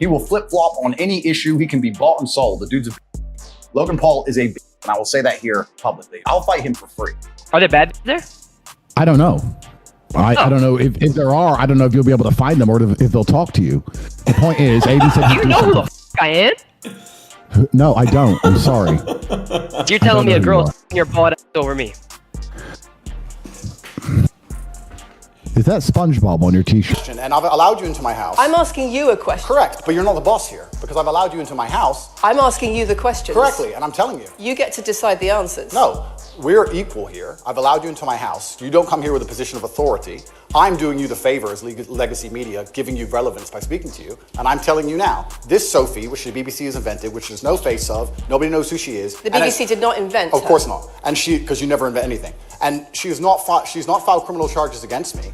He will flip-flop on any issue. He can be bought and sold. The dude's a Logan Paul is a and I will say that here publicly. I'll fight him for free. Are there bad there? I don't know. I don't know if there are. I don't know if you'll be able to find them or if they'll talk to you. The point is, Aiden said you know who the I am? No, I don't. I'm sorry. So you're telling me a girl's your bought over me? Is that SpongeBob on your t-shirt? And I've allowed you into my house. I'm asking you a question. Correct, but you're not the boss here because I've allowed you into my house. I'm asking you the questions. Correctly, and I'm telling you. You get to decide the answers. No, we're equal here. I've allowed you into my house. You don't come here with a position of authority. I'm doing you the favor as legacy media, giving you relevance by speaking to you. And I'm telling you now, this Sophie, which the BBC has invented, which there's no face of, nobody knows who she is. The BBC did not invent Of her. course not. And because you never invent anything. And she's not filed criminal charges against me.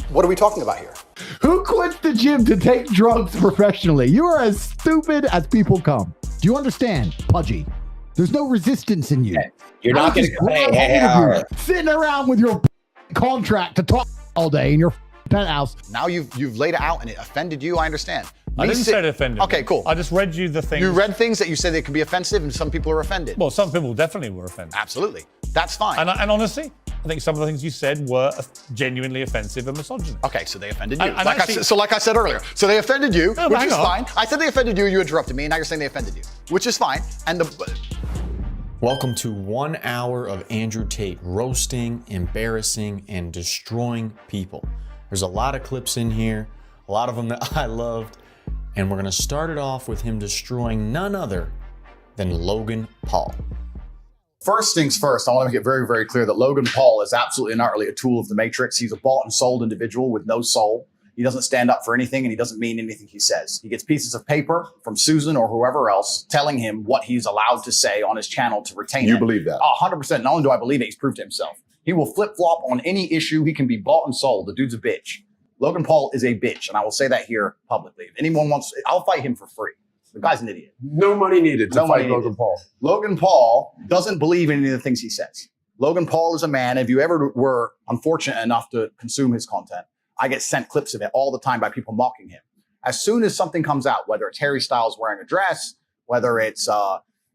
What are we talking about here? Who quits the gym to take drugs professionally? You are as stupid as people come. Do you understand, Pudgy? There's no resistance in you. You're not going to hey, sitting around with your contract to talk all day in your penthouse. Now you've laid it out and it offended you. I understand. I didn't say it offended me. Okay, cool. I just read you the things. You read things that you said they can be offensive and some people are offended. Well, some people definitely were offended. Absolutely. That's fine. And honestly, I think some of the things you said were genuinely offensive and misogynist. Okay, so they offended you. And like I said earlier, so they offended you, No, which is hang on. fine. I said they offended you, you interrupted me, and now you're saying they offended you, which is fine. And Welcome to 1 hour of Andrew Tate roasting, embarrassing, and destroying people. There's a lot of clips in here, a lot of them that I loved, and we're gonna start it off with him destroying none other than Logan Paul. First things first, I want to make it very, very clear that Logan Paul is absolutely and utterly a tool of the Matrix. He's a bought and sold individual with no soul. He doesn't stand up for anything and he doesn't mean anything he says. He gets pieces of paper from Susan or whoever else telling him what he's allowed to say on his channel to retain You it. believe that? 100%. Not only do I believe it, he's proved it himself. He will flip-flop on any issue. He can be bought and sold. The dude's a bitch. Logan Paul is a bitch, and I will say that here publicly. If anyone wants, I'll fight him for free. The guy's an idiot. No money needed to fight Logan Paul. Logan Paul doesn't believe in any of the things he says. Logan Paul is a man. If you ever were unfortunate enough to consume his content, I get sent clips of it all the time by people mocking him. As soon as something comes out, whether it's Harry Styles wearing a dress, whether it's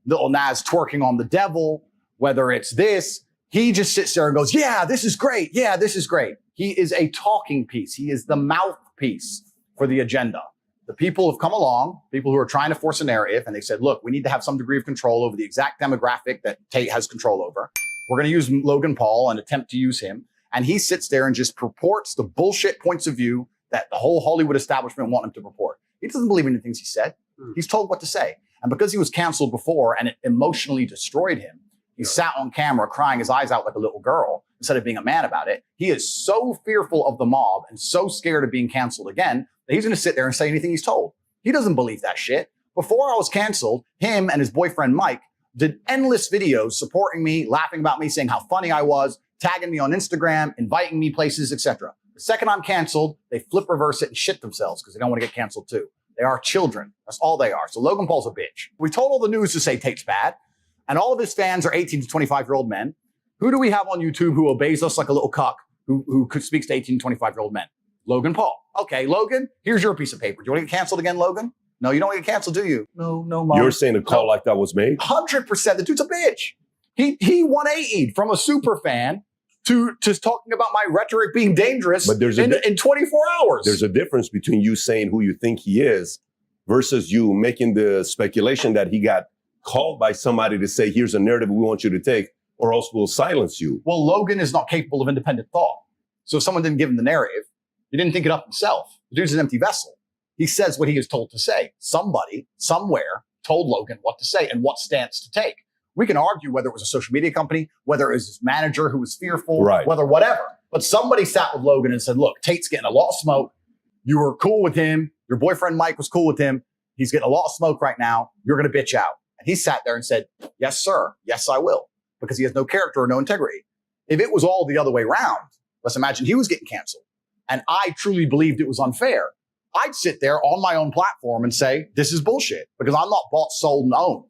Lil Nas twerking on the devil, whether it's this, he just sits there and goes, yeah, this is great. Yeah, this is great. He is a talking piece. He is the mouthpiece for the agenda. The people have come along, people who are trying to force a narrative, and they said, look, we need to have some degree of control over the exact demographic that Tate has control over. We're going to use Logan Paul and attempt to use him. And he sits there and just purports the bullshit points of view that the whole Hollywood establishment want him to purport. He doesn't believe in the things he said. He's told what to say. And because he was canceled before and it emotionally destroyed him, he sat on camera crying his eyes out like a little girl instead of being a man about it. He is so fearful of the mob and so scared of being canceled again that he's going to sit there and say anything he's told. He doesn't believe that shit. Before I was canceled, him and his boyfriend Mike did endless videos supporting me, laughing about me, saying how funny I was, tagging me on Instagram, inviting me places, etc. The second I'm canceled, they flip reverse it and shit themselves because they don't want to get canceled too. They are children. That's all they are. So Logan Paul's a bitch. We told all the news to say Tate's bad, and all of his fans are 18 to 25-year-old men. Who do we have on YouTube who obeys us like a little cuck who speaks to 18 to 25-year-old men? Logan Paul. Okay, Logan, here's your piece of paper. Do you want to get canceled again, Logan? No, you don't want to get canceled, do you? No, Mom. You're saying a call like that was made? 100%. The dude's a bitch. He 180'd from a super fan to talking about my rhetoric being dangerous But there's in 24 hours. There's a difference between you saying who you think he is versus you making the speculation that he got called by somebody to say, here's a narrative we want you to take, or else we'll silence you. Well, Logan is not capable of independent thought. So if someone didn't give him the narrative, he didn't think it up himself. The dude's an empty vessel. He says what he is told to say. Somebody, somewhere, told Logan what to say and what stance to take. We can argue whether it was a social media company, whether it was his manager who was fearful, Right. whether whatever. But somebody sat with Logan and said, look, Tate's getting a lot of smoke. You were cool with him. Your boyfriend Mike was cool with him. He's getting a lot of smoke right now. You're going to bitch out. And he sat there and said, yes, sir. Yes, I will. Because he has no character or no integrity. If it was all the other way around, let's imagine he was getting canceled. And I truly believed it was unfair. I'd sit there on my own platform and say, this is bullshit because I'm not bought, sold, and owned.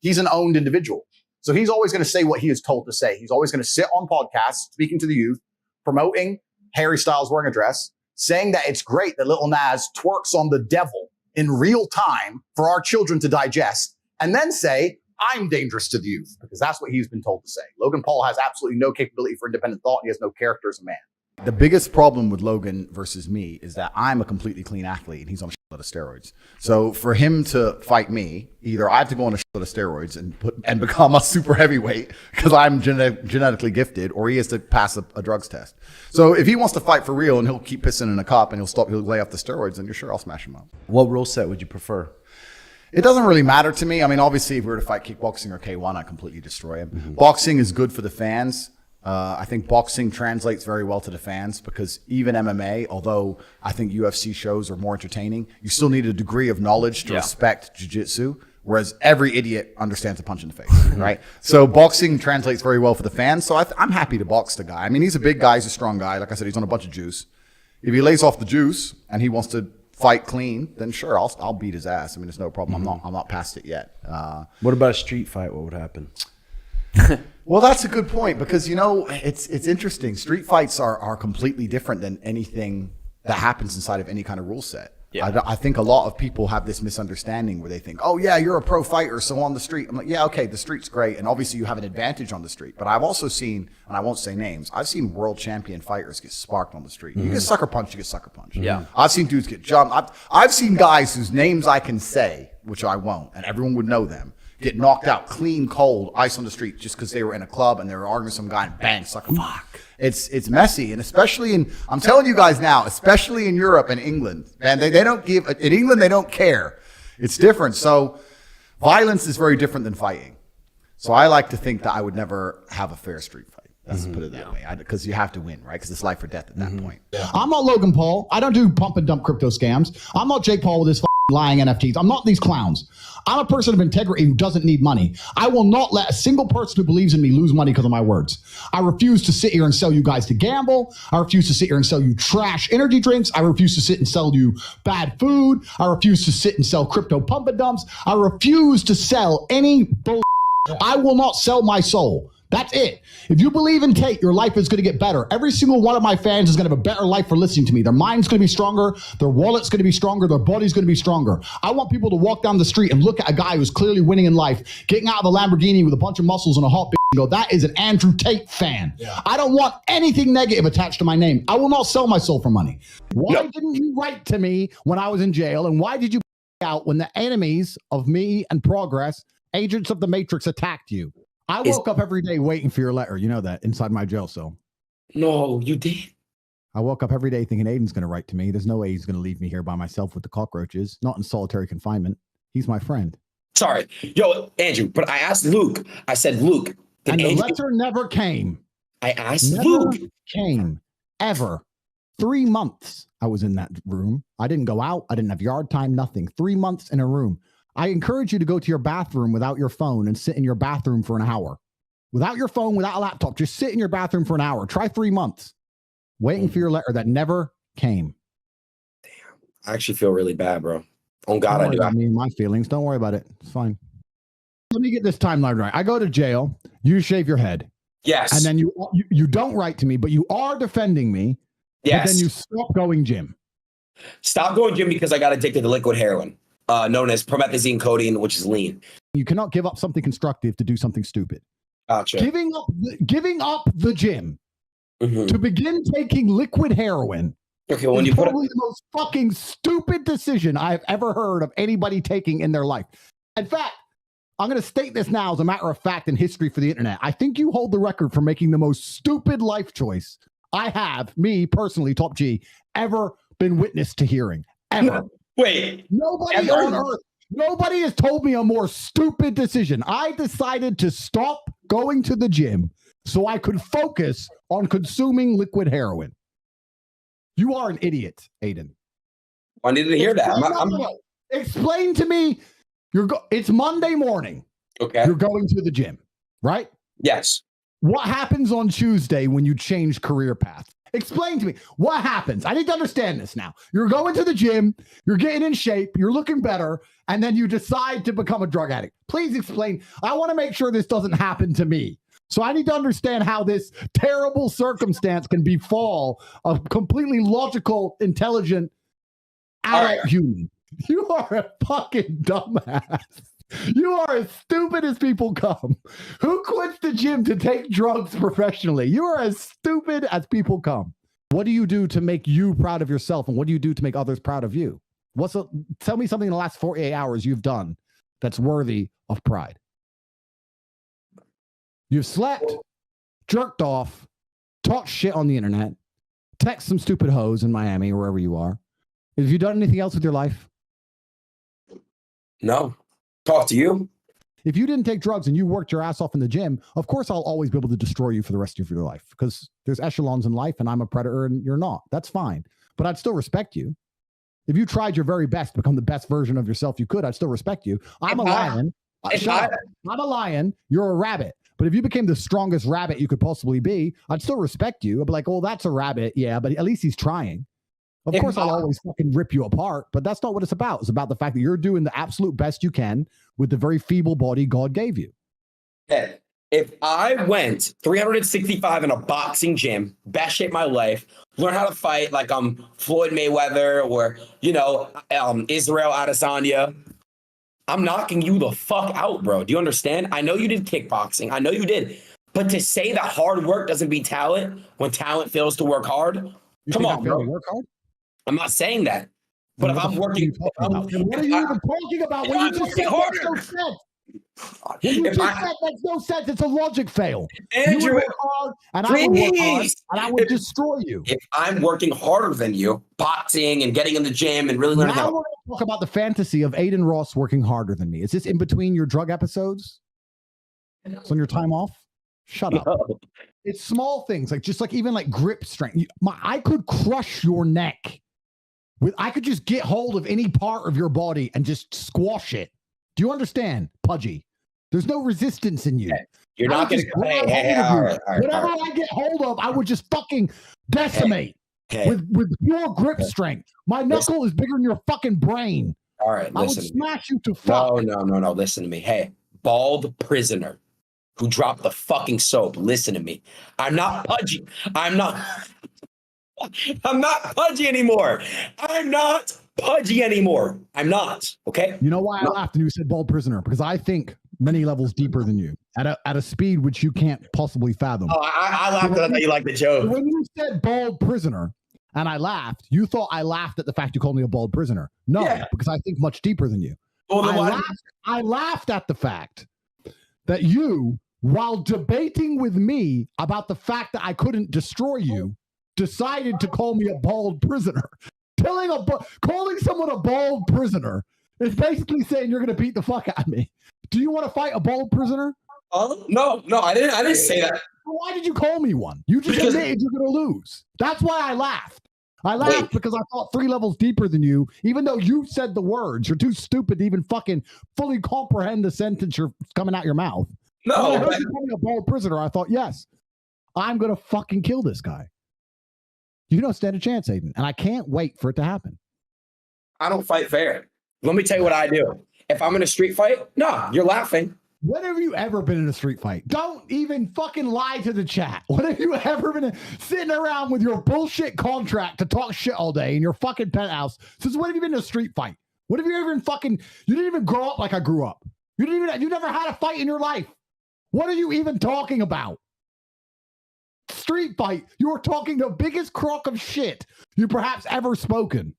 He's an owned individual. So he's always going to say what he is told to say. He's always going to sit on podcasts, speaking to the youth, promoting Harry Styles wearing a dress, saying that it's great that Lil Nas twerks on the devil in real time for our children to digest and then say, I'm dangerous to the youth, because that's what he's been told to say. Logan Paul has absolutely no capability for independent thought. He has no character as a man. The biggest problem with Logan versus me is that I'm a completely clean athlete and he's on a shitload of steroids. So for him to fight me, either I have to go on a shitload of steroids and become a super heavyweight because I'm genetically gifted, or he has to pass a drugs test. So if he wants to fight for real and he'll keep pissing in a cup and he'll lay off the steroids, then you're sure I'll smash him up. What rule set would you prefer? It doesn't really matter to me. I mean, obviously, if we were to fight kickboxing or K1, I'd completely destroy him. Mm-hmm. Boxing is good for the fans. I think boxing translates very well to the fans because even MMA, although I think UFC shows are more entertaining, you still need a degree of knowledge to respect jiu-jitsu, whereas every idiot understands a punch in the face, right? So boxing translates very well for the fans. So I'm happy to box the guy. I mean, he's a big guy. He's a strong guy. Like I said, he's on a bunch of juice. If he lays off the juice and he wants to fight clean, then sure, I'll beat his ass. I mean, it's no problem. I'm not past it yet. What about a street fight? What would happen? Well, that's a good point because, you know, it's interesting. Street fights are completely different than anything that happens inside of any kind of rule set. Yeah. I think a lot of people have this misunderstanding where they think, oh, yeah, you're a pro fighter, so on the street. I'm like, yeah, okay, the street's great. And obviously you have an advantage on the street. But I've also seen, and I won't say names, I've seen world champion fighters get sparked on the street. You get sucker punched, you get sucker punched. Yeah. I've seen dudes get jumped. I've seen guys whose names I can say, which I won't, and everyone would know them, get knocked out clean, cold, ice on the street just because they were in a club and they were arguing with some guy and bang, sucker. Fuck. It's messy. And especially I'm telling you guys now, especially in Europe and England, man, they don't give, in England, they don't care. It's different. So violence is very different than fighting. So I like to think that I would never have a fair street fight. Let's put it that way. Because you have to win, right? Because it's life or death at that point. I'm not Logan Paul. I don't do pump and dump crypto scams. I'm not Jake Paul with his lying NFTs. I'm not these clowns. I'm a person of integrity who doesn't need money. I will not let a single person who believes in me lose money because of my words. I refuse to sit here and sell you guys to gamble. I refuse to sit here and sell you trash energy drinks. I refuse to sit and sell you bad food. I refuse to sit and sell crypto pump and dumps. I refuse to sell any bull. I will not sell my soul. That's it. If you believe in Tate, your life is going to get better. Every single one of my fans is going to have a better life for listening to me. Their mind's going to be stronger. Their wallet's going to be stronger. Their body's going to be stronger. I want people to walk down the street and look at a guy who's clearly winning in life, getting out of a Lamborghini with a bunch of muscles and a hot bitch and go, that is an Andrew Tate fan. Yeah. I don't want anything negative attached to my name. I will not sell my soul for money. Why didn't you write to me when I was in jail? And why did you out when the enemies of me and progress, agents of the Matrix, attacked you? I woke up every day waiting for your letter. You know that, inside my jail cell. No, you did. I woke up every day thinking Aiden's going to write to me. There's no way he's going to leave me here by myself with the cockroaches, not in solitary confinement. He's my friend. Sorry. Yo, Andrew, but I asked Luke. I said, Luke. And the letter never came. I asked never Luke. Came. Ever. 3 months I was in that room. I didn't go out. I didn't have yard time, nothing. 3 months in a room. I encourage you to go to your bathroom without your phone and sit in your bathroom for an hour. Without your phone, without a laptop, just sit in your bathroom for an hour. Try 3 months. Waiting for your letter that never came. Damn. I actually feel really bad, bro. Oh, God, I do. I mean, my feelings. Don't worry about it. It's fine. Let me get this timeline right. I go to jail. You shave your head. Yes. And then you don't write to me, but you are defending me. Yes. But then you stop going gym. Stop going gym because I got addicted to liquid heroin. Known as promethazine codeine, which is lean. You cannot give up something constructive to do something stupid. Gotcha. Giving up the gym to begin taking liquid heroin. Okay, when you probably the most fucking stupid decision I've ever heard of anybody taking in their life. In fact, I'm going to state this now as a matter of fact in history for the internet. I think you hold the record for making the most stupid life choice I have, me personally, Top G, ever been witness to hearing. Ever. Wait. Nobody on earth. Nobody has told me a more stupid decision. I decided to stop going to the gym so I could focus on consuming liquid heroin. You are an idiot, Aiden. I needed to hear that. Explain to me. It's Monday morning. Okay. You're going to the gym, right? Yes. What happens on Tuesday when you change career path? Explain to me. What happens? I need to understand this now. You're going to the gym, you're getting in shape, you're looking better, and then you decide to become a drug addict. Please explain. I want to make sure this doesn't happen to me. So I need to understand how this terrible circumstance can befall a completely logical, intelligent adult human. You are a fucking dumbass. You are as stupid as people come. Who quits the gym to take drugs professionally? You are as stupid as people come. What do you do to make you proud of yourself? And what do you do to make others proud of you? Tell me something in the last 48 hours you've done that's worthy of pride. You've slept, jerked off, talked shit on the internet, text some stupid hoes in Miami or wherever you are. Have you done anything else with your life? No. Talk to you. If you didn't take drugs and you worked your ass off in the gym, of course I'll always be able to destroy you for the rest of your life because there's echelons in life and I'm a predator and you're not. That's fine. But I'd still respect you. If you tried your very best to become the best version of yourself you could, I'd still respect you. I'm a lion. I'm a lion. You're a rabbit. But if you became the strongest rabbit you could possibly be, I'd still respect you. I'd be like, oh, that's a rabbit. Yeah, but at least he's trying. Of course, I'll always fucking rip you apart, but that's not what it's about. It's about the fact that you're doing the absolute best you can with the very feeble body God gave you. If I went 365 in a boxing gym, best shape of my life, learn how to fight like I'm Floyd Mayweather or, Israel Adesanya, I'm knocking you the fuck out, bro. Do you understand? I know you did kickboxing. I know you did. But to say that hard work doesn't beat talent when talent fails to work hard, come on, bro. Work hard? I'm not saying that. But if I'm working... What are you even talking about? When you just said makes no sense. When you just said makes no sense. It's a logic fail. Andrew, you would work hard, and I would work hard, and I would destroy you. If I'm working harder than you, boxing and getting in the gym and really learning now how... we're going to talk about the fantasy of Aiden Ross working harder than me. Is this in between your drug episodes? It's on your time off? Shut up. No. It's small things, like even grip strength. I could crush your neck. I could just get hold of any part of your body and just squash it. Do you understand, Pudgy? There's no resistance in you. You're not going to... Hey, all right. Whatever I get hold of, I would just fucking decimate with pure grip strength. My knuckle is bigger than your fucking brain. All right, I would smash you to fuck. No. Listen to me. Hey, bald prisoner who dropped the fucking soap. Listen to me. I'm not Pudgy. I'm not Pudgy anymore. I'm not Pudgy anymore. I'm not. Okay. You know why I laughed and you said bald prisoner? Because I think many levels deeper than you at a speed which you can't possibly fathom. Oh, I laughed because I thought you liked the joke. When you said bald prisoner and I laughed, you thought I laughed at the fact you called me a bald prisoner. No, because I think much deeper than you. Well, I laughed at the fact that you, while debating with me about the fact that I couldn't destroy you, decided to call me a bald prisoner. Calling someone a bald prisoner is basically saying you're going to beat the fuck out of me. Do you want to fight a bald prisoner? No, I didn't say that. Why did you call me one? You just admitted you're going to lose. That's why I laughed. I laughed because I thought 3 levels deeper than you, even though you said the words. You're too stupid to even fucking fully comprehend the sentence you're coming out your mouth. No, when I heard you call me a bald prisoner, I thought, yes, I'm going to fucking kill this guy. You don't stand a chance, Aiden, and I can't wait for it to happen. I don't fight fair. Let me tell you what I do. If I'm in a street fight, no, you're laughing. When have you ever been in a street fight? Don't even fucking lie to the chat. When have you ever been sitting around with your bullshit contract to talk shit all day in your fucking penthouse? Since when have you been in a street fight? When have you ever you didn't even grow up like I grew up. You never had a fight in your life. What are you even talking about? Street fight. You were talking the biggest crock of shit you perhaps ever spoken.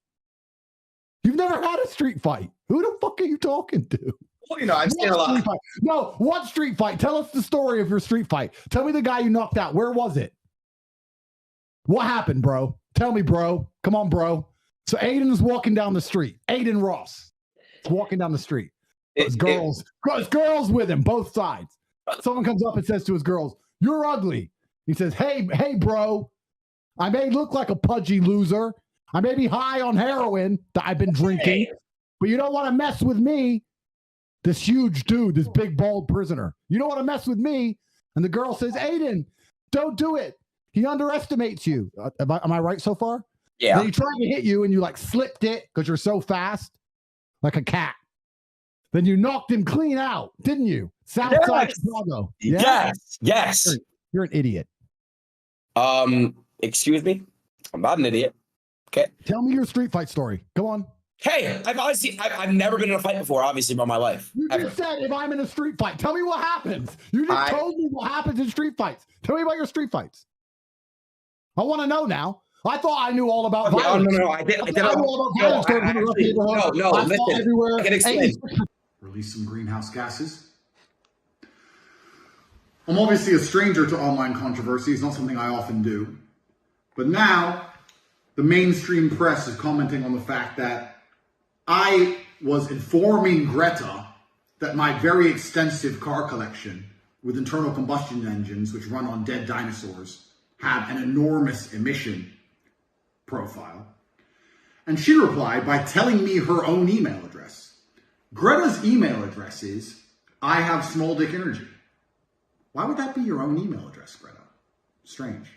You've never had a street fight. Who the fuck are you talking to? Well, I've seen a lot. No, what street fight? Tell us the story of your street fight. Tell me the guy you knocked out. Where was it? What happened, bro? Tell me, bro. Come on, bro. So Aiden's walking down the street. Aiden Ross is walking down the street. There's girls with him, both sides. Someone comes up and says to his girls, "You're ugly." He says, hey, bro, I may look like a pudgy loser. I may be high on heroin that I've been drinking, but you don't want to mess with me. This huge dude, this big bald prisoner. You don't want to mess with me. And the girl says, Aiden, don't do it. He underestimates you. Am I right so far? Yeah. Then he tried to hit you and you slipped it because you're so fast, like a cat. Then you knocked him clean out, didn't you? Southside Chicago. Yeah? Yes. You're an idiot. Excuse me? I'm not an idiot. Okay. Tell me your street fight story. Go on. Hey, I've never been in a fight before, obviously, in my life. You Ever. just said if I'm in a street fight. Tell me what happens. You just told me what happens in street fights. Tell me about your street fights. I want to know now. I thought I knew all about violence. No. I did. I knew all about violence. No, listen. Everywhere. I can explain. Release some greenhouse gases. I'm obviously a stranger to online controversy. It's not something I often do. But now, the mainstream press is commenting on the fact that I was informing Greta that my very extensive car collection with internal combustion engines, which run on dead dinosaurs, have an enormous emission profile. And she replied by telling me her own email address. Greta's email address is, I have small dick energy. Why would that be your own email address, Greta? Strange.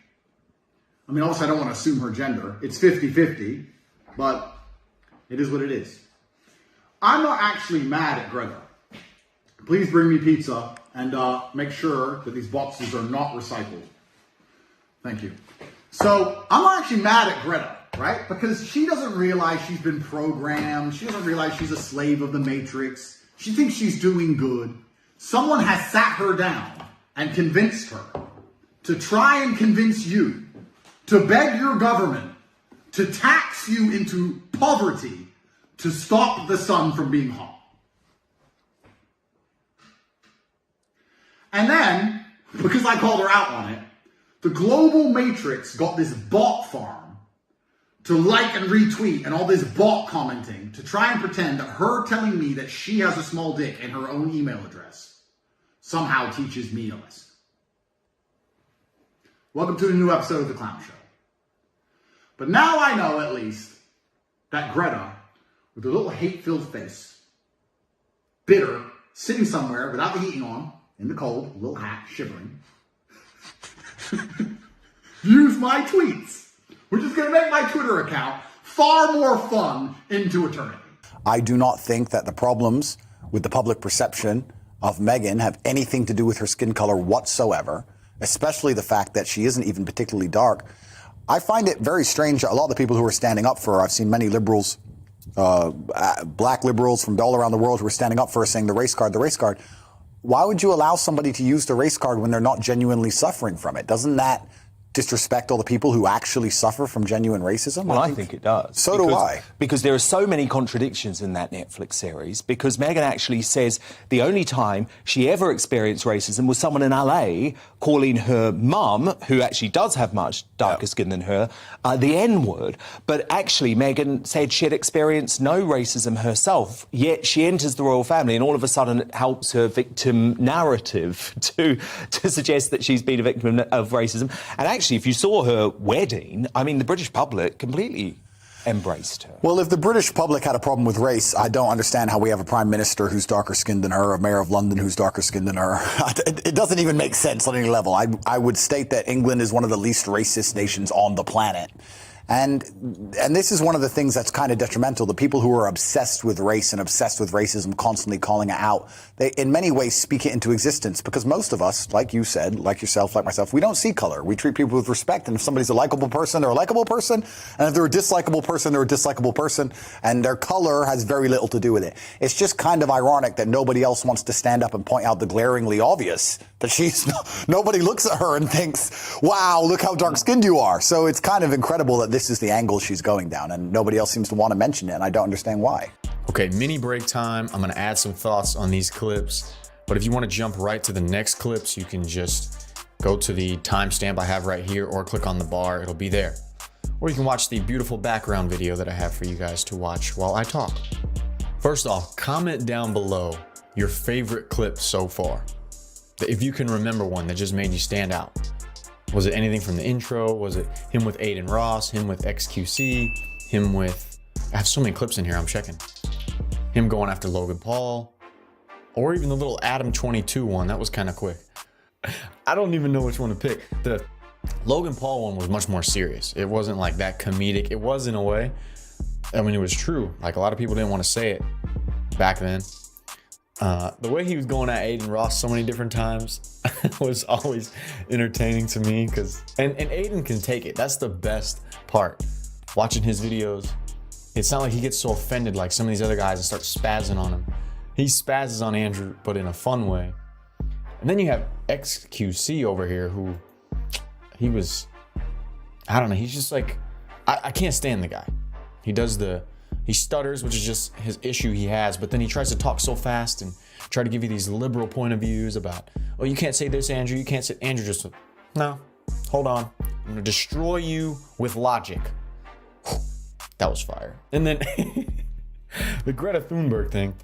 I mean, obviously I don't want to assume her gender. It's 50-50, but it is what it is. I'm not actually mad at Greta. Please bring me pizza and make sure that these boxes are not recycled. Thank you. So I'm not actually mad at Greta, right? Because she doesn't realize she's been programmed. She doesn't realize she's a slave of the Matrix. She thinks she's doing good. Someone has sat her down and convinced her to try and convince you to beg your government to tax you into poverty to stop the sun from being hot. And then, because I called her out on it, the global matrix got this bot farm to like and retweet and all this bot commenting to try and pretend that her telling me that she has a small dick in her own email address somehow teaches me a lesson. Welcome to a new episode of The Clown Show. But now I know, at least, that Greta, with a little hate-filled face, bitter, sitting somewhere without the heating on, in the cold, a little hat, shivering, use my tweets, which is going to make my Twitter account far more fun into eternity. I do not think that the problems with the public perception of Meghan have anything to do with her skin color whatsoever, especially the fact that she isn't even particularly dark. I find it very strange. A lot of the people who are standing up for her, I've seen many liberals, black liberals from all around the world who are standing up for her saying the race card, the race card. Why would you allow somebody to use the race card when they're not genuinely suffering from it? Doesn't that disrespect all the people who actually suffer from genuine racism? Well, I think it does. So do I. Because there are so many contradictions in that Netflix series, because Meghan actually says the only time she ever experienced racism was someone in LA calling her mum, who actually does have much darker skin than her, the N-word. But actually, Meghan said she had experienced no racism herself, yet she enters the royal family and all of a sudden it helps her victim narrative to suggest that she's been a victim of racism. And actually, if you saw her wedding, I mean, the British public completely embraced her. Well, if the British public had a problem with race, I don't understand how we have a prime minister who's darker skinned than her, a mayor of London who's darker skinned than her. It doesn't even make sense on any level. I would state that England is one of the least racist nations on the planet. And this is one of the things that's kind of detrimental. The people who are obsessed with race and obsessed with racism, constantly calling it out, they in many ways speak it into existence, because most of us, like you said, like yourself, like myself, we don't see color. We treat people with respect. And if somebody's a likable person, they're a likable person. And if they're a dislikable person, they're a dislikable person. And their color has very little to do with it. It's just kind of ironic that nobody else wants to stand up and point out the glaringly obvious, that nobody looks at her and thinks, wow, look how dark skinned you are. So it's kind of incredible that this is the angle she's going down, and nobody else seems to want to mention it, and I don't understand why. Okay, mini break time. I'm gonna add some thoughts on these clips, but if you want to jump right to the next clips, you can just go to the timestamp I have right here or click on the bar, it'll be there. Or you can watch the beautiful background video that I have for you guys to watch while I talk. First off, comment down below your favorite clip so far. If you can remember one that just made you stand out. Was it anything from the intro? Was it him with Aiden Ross, him with XQC, him with, I have so many clips in here, I'm checking. Him going after Logan Paul, or even the little Adam 22 one, that was kind of quick. I don't even know which one to pick. The Logan Paul one was much more serious. It wasn't like that comedic. It was in a way. I mean, it was true. Like a lot of people didn't want to say it back then. The way he was going at Aiden Ross so many different times was always entertaining to me, because and Aiden can take it. That's the best part. Watching his videos, it's not like he gets so offended like some of these other guys and starts spazzing on him. He spazzes on Andrew, but in a fun way. And then you have XQC over here who I don't know, he's just like, I can't stand the guy. He stutters, which is just his issue he has, but then he tries to talk so fast and try to give you these liberal point of views about, oh, you can't say this, Andrew, you can't say, Andrew just, no, hold on. I'm gonna destroy you with logic. That was fire. And then the Greta Thunberg thing,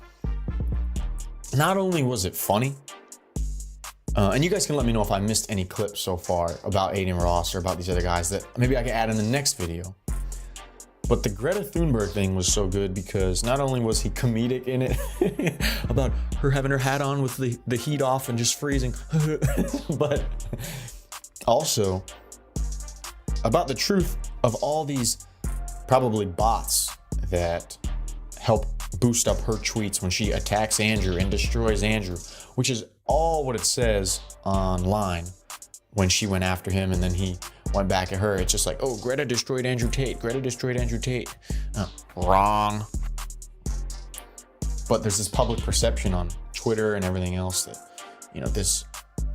not only was it funny, and you guys can let me know if I missed any clips so far about Aiden Ross or about these other guys that maybe I can add in the next video. But the Greta Thunberg thing was so good because not only was he comedic in it about her having her hat on with the heat off and just freezing, but also about the truth of all these probably bots that help boost up her tweets when she attacks Andrew and destroys Andrew, which is all what it says online when she went after him and then he went back at her. It's just like, oh, Greta destroyed Andrew Tate. Greta destroyed Andrew Tate. Wrong. But there's this public perception on Twitter and everything else that, you know, this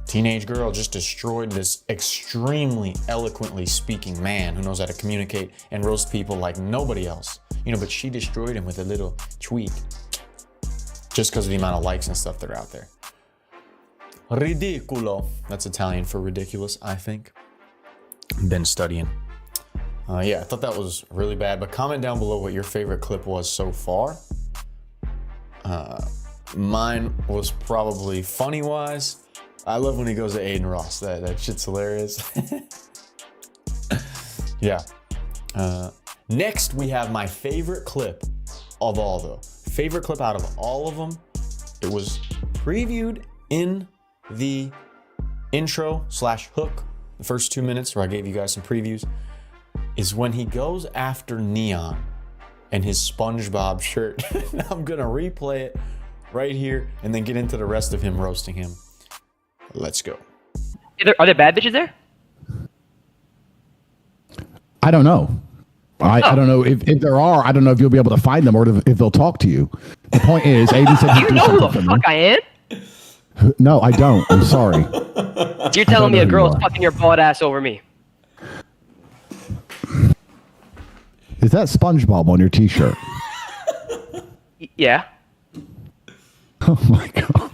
teenage girl just destroyed this extremely eloquently speaking man who knows how to communicate and roast people like nobody else. You know, but she destroyed him with a little tweet just because of the amount of likes and stuff that are out there. Ridiculo. That's Italian for ridiculous, I think. Been studying. Yeah, I thought that was really bad, but comment down below what your favorite clip was so far. Mine was probably funny-wise. I love when he goes to Aiden Ross. That shit's hilarious. Yeah. Next, we have my favorite clip of all, though. Favorite clip out of all of them. It was previewed in the intro/hook, the first 2 minutes where I gave you guys some previews, is when he goes after Neon and his SpongeBob shirt. I'm gonna replay it right here and then get into the rest of him roasting him. Let's go. Are there bad bitches there? I don't know. I don't know if there are. I don't know if you'll be able to find them or if they'll talk to you. The point is, Aiden said You know who the fuck I am? No, I don't. I'm sorry. So you're telling me a girl's fucking your bald ass over me? Is that SpongeBob on your t-shirt? Yeah. Oh my god.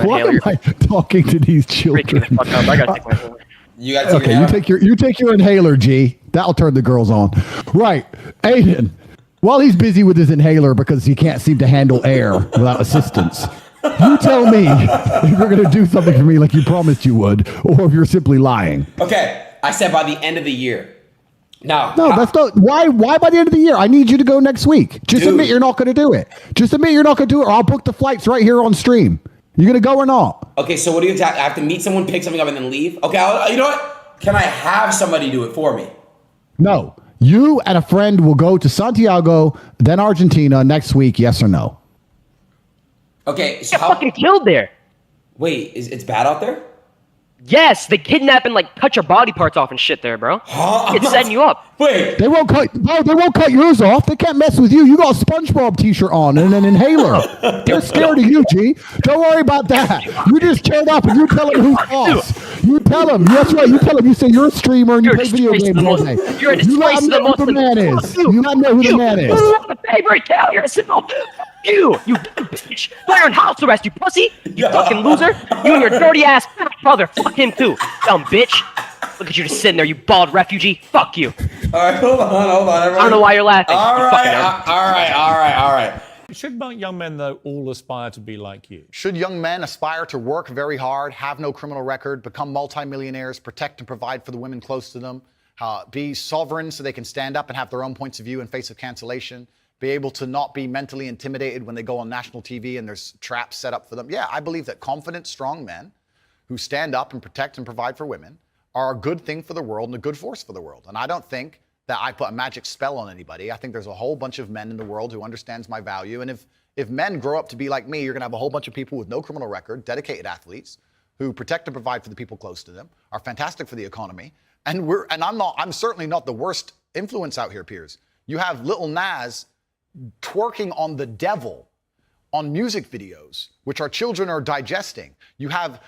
Why am I talking to these children? The fuck up. I gotta take my You got to okay, you take your inhaler, G. That'll turn the girls on. Right. Aiden, while he's busy with his inhaler because he can't seem to handle air without assistance, you tell me if you're going to do something for me like you promised you would, or if you're simply lying. Okay, I said by the end of the year. Now, no, that's not. Why by the end of the year? I need you to go next week. Just admit you're not going to do it. Just admit you're not going to do it, or I'll book the flights right here on stream. You going to go or not? Okay, so what do you have? I have to meet someone, pick something up, and then leave? Okay, you know what? Can I have somebody do it for me? No. You and a friend will go to Santiago, then Argentina next week, yes or no? Okay, so how... fucking killed there. Wait, it's bad out there? Yes, they kidnap and like cut your body parts off and shit there, bro. It's setting you up. Wait. They won't cut yours off. They can't mess with you. You got a SpongeBob t-shirt on and an inhaler. They're scared of you, G. Don't worry about that. You just turn up and you tell them who's boss. You tell them. That's right. You tell them. You say you're a streamer and you play video games all day. You're a disgrace to the know who the man is. You let them know who the man is. The favorite Italian symbol. You bitch. Fire on house arrest, you pussy. You fucking loser. You and your dirty ass fat brother. Fuck him too, dumb bitch. Look at you just sitting there, you bald refugee. Fuck you. All right, hold on, everybody. I don't know why you're laughing. All right. Should young men, though, all aspire to be like you? Should young men aspire to work very hard, have no criminal record, become multimillionaires, protect and provide for the women close to them, be sovereign so they can stand up and have their own points of view in face of cancellation, be able to not be mentally intimidated when they go on national TV and there's traps set up for them? Yeah, I believe that confident, strong men who stand up and protect and provide for women are a good thing for the world and a good force for the world. And I don't think that I put a magic spell on anybody. I think there's a whole bunch of men in the world who understands my value. And if men grow up to be like me, you're gonna have a whole bunch of people with no criminal record, dedicated athletes who protect and provide for the people close to them, are fantastic for the economy. And I'm certainly not the worst influence out here, Piers. You have Lil Nas twerking on the devil on music videos, which our children are digesting. You have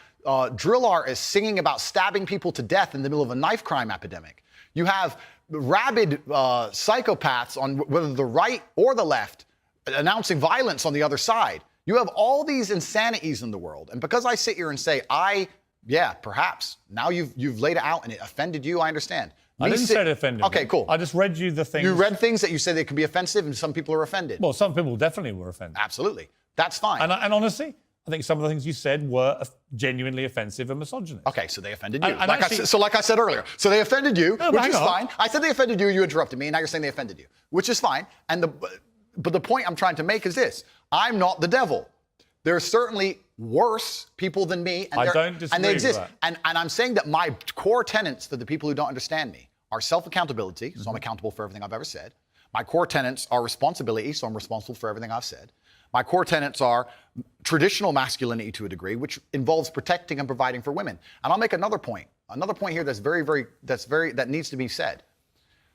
drill artists singing about stabbing people to death in the middle of a knife crime epidemic. You have rabid psychopaths on whether the right or the left announcing violence on the other side. You have all these insanities in the world. And because I sit here and say, yeah, perhaps. Now you've laid it out and it offended you, I understand. I didn't say it offended Okay, me. cool. I just read you the things. You read things that you said they could be offensive and some people are offended. Well, some people definitely were offended. Absolutely. That's fine. And honestly, I think some of the things you said were genuinely offensive and misogynist. Okay, so they offended you. And like I said earlier. So they offended you, which is fine. I said they offended you, you interrupted me, and now you're saying they offended you, which is fine. But the point I'm trying to make is this. I'm not the devil. There are certainly worse people than me, and I don't disagree and they exist. with And I'm saying that my core tenets for the people who don't understand me are self-accountability, so I'm accountable for everything I've ever said. My core tenets are responsibility, so I'm responsible for everything I've said. My core tenets are traditional masculinity to a degree, which involves protecting and providing for women. And I'll make another point here that needs to be said.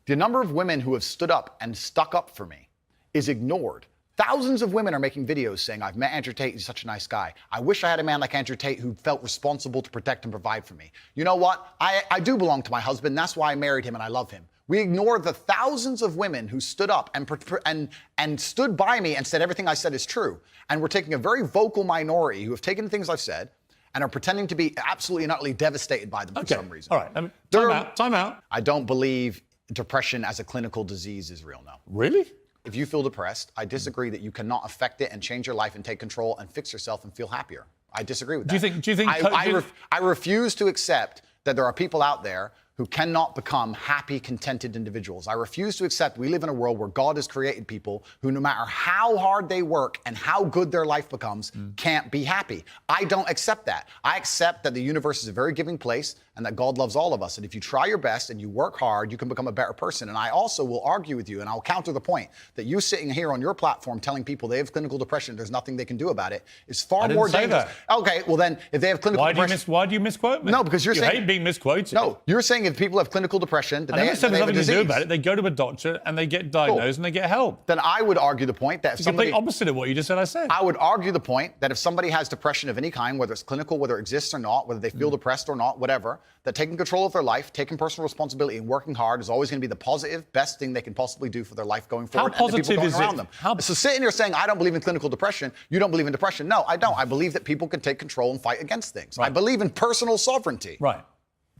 The number of women who have stood up and stuck up for me is ignored. Thousands of women are making videos saying, I've met Andrew Tate, he's such a nice guy. I wish I had a man like Andrew Tate who felt responsible to protect and provide for me. You know what? I do belong to my husband, that's why I married him and I love him. We ignore the thousands of women who stood up and stood by me and said everything I said is true. And we're taking a very vocal minority who have taken things I've said and are pretending to be absolutely and utterly devastated by them for some reason. All right, time out. I don't believe depression as a clinical disease is real, no. Really? If you feel depressed, I disagree that you cannot affect it and change your life and take control and fix yourself and feel happier. I disagree with that. Do you think I refuse to accept that there are people out there who cannot become happy, contented individuals. I refuse to accept we live in a world where God has created people who, no matter how hard they work and how good their life becomes, can't be happy. I don't accept that. I accept that the universe is a very giving place and that God loves all of us. And if you try your best and you work hard, you can become a better person. And I also will argue with you, and I'll counter the point, that you sitting here on your platform telling people they have clinical depression, there's nothing they can do about it, is far more dangerous. That. Okay, well then, if they have clinical depression... Why do you misquote me? No, because you're saying... You hate being misquoted. No, you're saying if people have clinical depression, then I never said there's nothing to do about it. it. They go to a doctor and they get diagnosed and they get help. Then I would argue the point that if it's somebody... the complete opposite of what you just said I said. I would argue the point that if somebody has depression of any kind, whether it's clinical, whether it exists or not, whether they feel depressed or not, whatever, that taking control of their life, taking personal responsibility and working hard is always going to be the positive, best thing they can possibly do for their life going forward. How positive and the people is going around it? them. So sitting here saying, I don't believe in clinical depression, you don't believe in depression. No, I don't. I believe that people can take control and fight against things. Right. I believe in personal sovereignty. Right.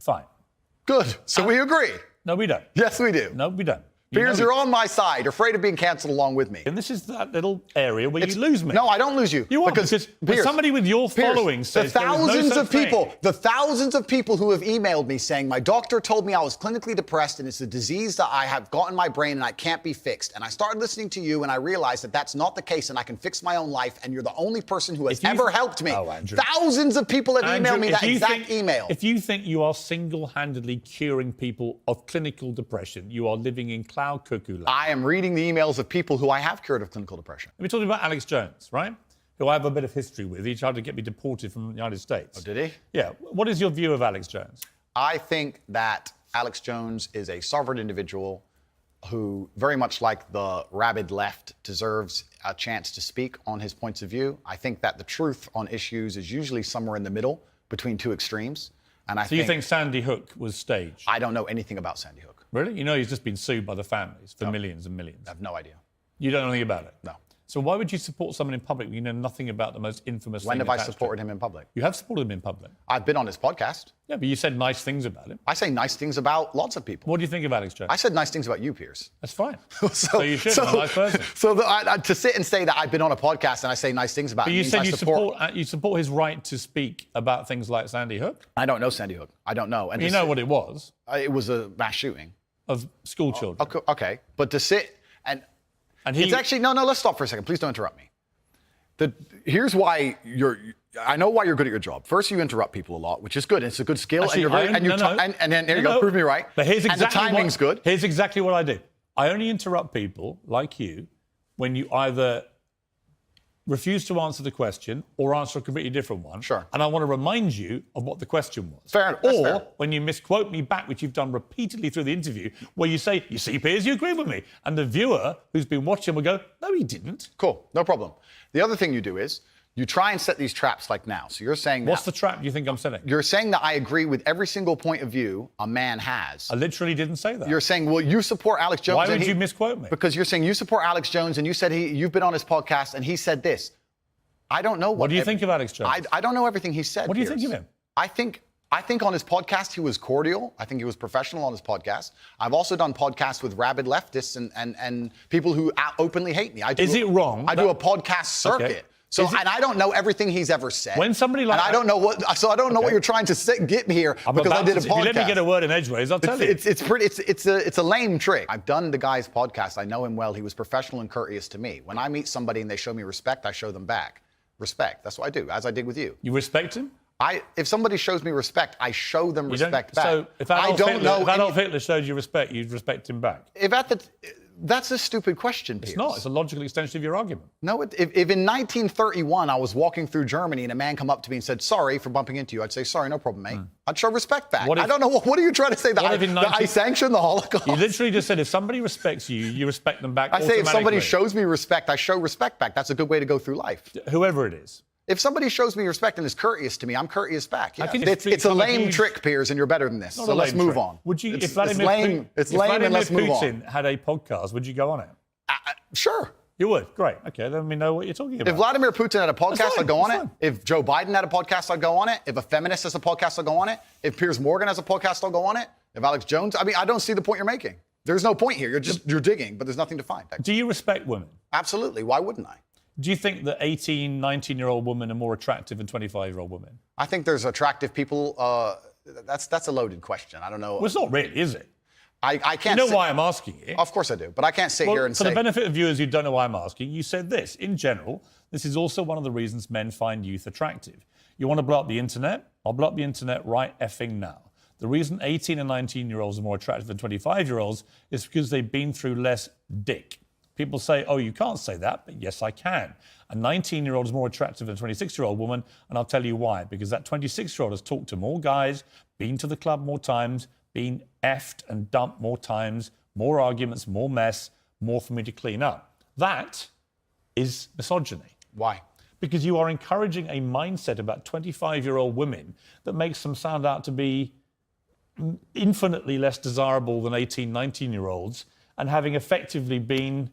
Fine. Good. So we agree. No, we don't. Yes, we do. No, we don't. Piers, you're on my side, afraid of being cancelled along with me. And this is that little area where you lose me. No, I don't lose you. You are, because Piers, somebody with your following says the thousands of people who have emailed me saying, my doctor told me I was clinically depressed and it's a disease that I have got in my brain and I can't be fixed. And I started listening to you and I realized that that's not the case and I can fix my own life and you're the only person who has ever helped me. Oh, Andrew. Thousands of people have emailed me that exact email. If you think you are single-handedly curing people of clinical depression, you are living in cloud cuckoo land. I am reading the emails of people who I have cured of clinical depression. We're talking about Alex Jones, right? Who I have a bit of history with. He tried to get me deported from the United States. Oh, did he? Yeah. What is your view of Alex Jones? I think that Alex Jones is a sovereign individual who, very much like the rabid left, deserves a chance to speak on his points of view. I think that the truth on issues is usually somewhere in the middle between two extremes. And you think Sandy Hook was staged? I don't know anything about Sandy Hook. Really? You know he's just been sued by the families for millions and millions. I have no idea. You don't know anything about it? No. So why would you support someone in public when you know nothing about the most infamous thing? When have I supported him in public? You have supported him in public. I've been on his podcast. Yeah, but you said nice things about him. I say nice things about lots of people. What do you think of Alex Jones? I said nice things about you, Piers. That's fine. so you should. I'm a nice person. So to sit and say that I've been on a podcast and I say nice things about him. But you said you support his right to speak about things like Sandy Hook? I don't know Sandy Hook. I don't know. And you know what it was? It was a mass shooting. Of school children. Okay. But to sit and it's actually, no, let's stop for a second. Please don't interrupt me. Here's why I know why you're good at your job. First, you interrupt people a lot, which is good. It's a good skill. Actually, and then there you go, prove me right. But here's exactly and the timing's good. Here's exactly what I do. I only interrupt people like you when you either refuse to answer the question or answer a completely different one. Sure. And I want to remind you of what the question was. Fair enough. That's Or fair. when you misquote me back, which you've done repeatedly through the interview, where you say, you see, Piers, you agree with me. And the viewer who's been watching will go, no, he didn't. Cool, no problem. The other thing you do is you try and set these traps like now. So you're saying What's the trap you think I'm setting? You're saying that I agree with every single point of view a man has. I literally didn't say that. You're saying, well, you support Alex Jones. Why would you misquote me? Because you're saying you support Alex Jones and you said you've been on his podcast and he said this. I don't know What do you think of Alex Jones? I don't know everything he said. What do you Piers. think of him? I think on his podcast he was cordial. I think he was professional on his podcast. I've also done podcasts with rabid leftists and people who openly hate me. Is it wrong? I do a podcast circuit. Okay. So and I don't know everything he's ever said. When somebody like and I don't know what you're trying to get me here because I did a podcast. If you let me get a word in edgeways, I'll tell you. It's a lame trick. I've done the guy's podcast. I know him well. He was professional and courteous to me. When I meet somebody and they show me respect, I show them back respect. That's what I do, as I did with you. You respect him? If somebody shows me respect, I show them respect back. So if Adolf Hitler showed you respect, you'd respect him back. That's a stupid question, Piers. It's not. It's a logical extension of your argument. No, if in 1931 I was walking through Germany and a man come up to me and said, sorry for bumping into you, I'd say, sorry, no problem, mate. I'd show respect back. I don't know, what are you trying to say? That I sanction the Holocaust? You literally just said if somebody respects you, you respect them back I say if somebody shows me respect, I show respect back. That's a good way to go through life. Whoever it is. If somebody shows me respect and is courteous to me, I'm courteous back. Yeah. I think it's a lame trick, Piers, and you're better than this. So let's move on. Would you? It's lame, and let's move on. Putin had a podcast, would you go on it? Sure. You would? Great. Okay, then we know what you're talking about. If Vladimir Putin had a podcast, I'd go on it. If Joe Biden had a podcast, I'd go on it. If a feminist has a podcast, I'll go on it. If Piers Morgan has a podcast, I'll go on it. If Alex Jones, I don't see the point you're making. There's no point here. You're digging, but there's nothing to find. Do you respect women? Absolutely. Why wouldn't I? Do you think that 18, 19-year-old women are more attractive than 25-year-old women? I think there's attractive people. That's a loaded question. I don't know. Well, it's not really, is it? I can't. You know why I'm asking it? Of course I do, but I can't sit here and say. For the benefit of viewers who don't know why I'm asking, you said this. In general, this is also one of the reasons men find youth attractive. You want to blow up the internet? I'll blow up the internet right effing now. The reason 18 and 19-year-olds are more attractive than 25-year-olds is because they've been through less dick. People say, oh, you can't say that, but yes, I can. A 19-year-old is more attractive than a 26-year-old woman, and I'll tell you why. Because that 26-year-old has talked to more guys, been to the club more times, been effed and dumped more times, more arguments, more mess, more for me to clean up. That is misogyny. Why? Because you are encouraging a mindset about 25-year-old women that makes them sound out to be infinitely less desirable than 18, 19-year-olds and having effectively been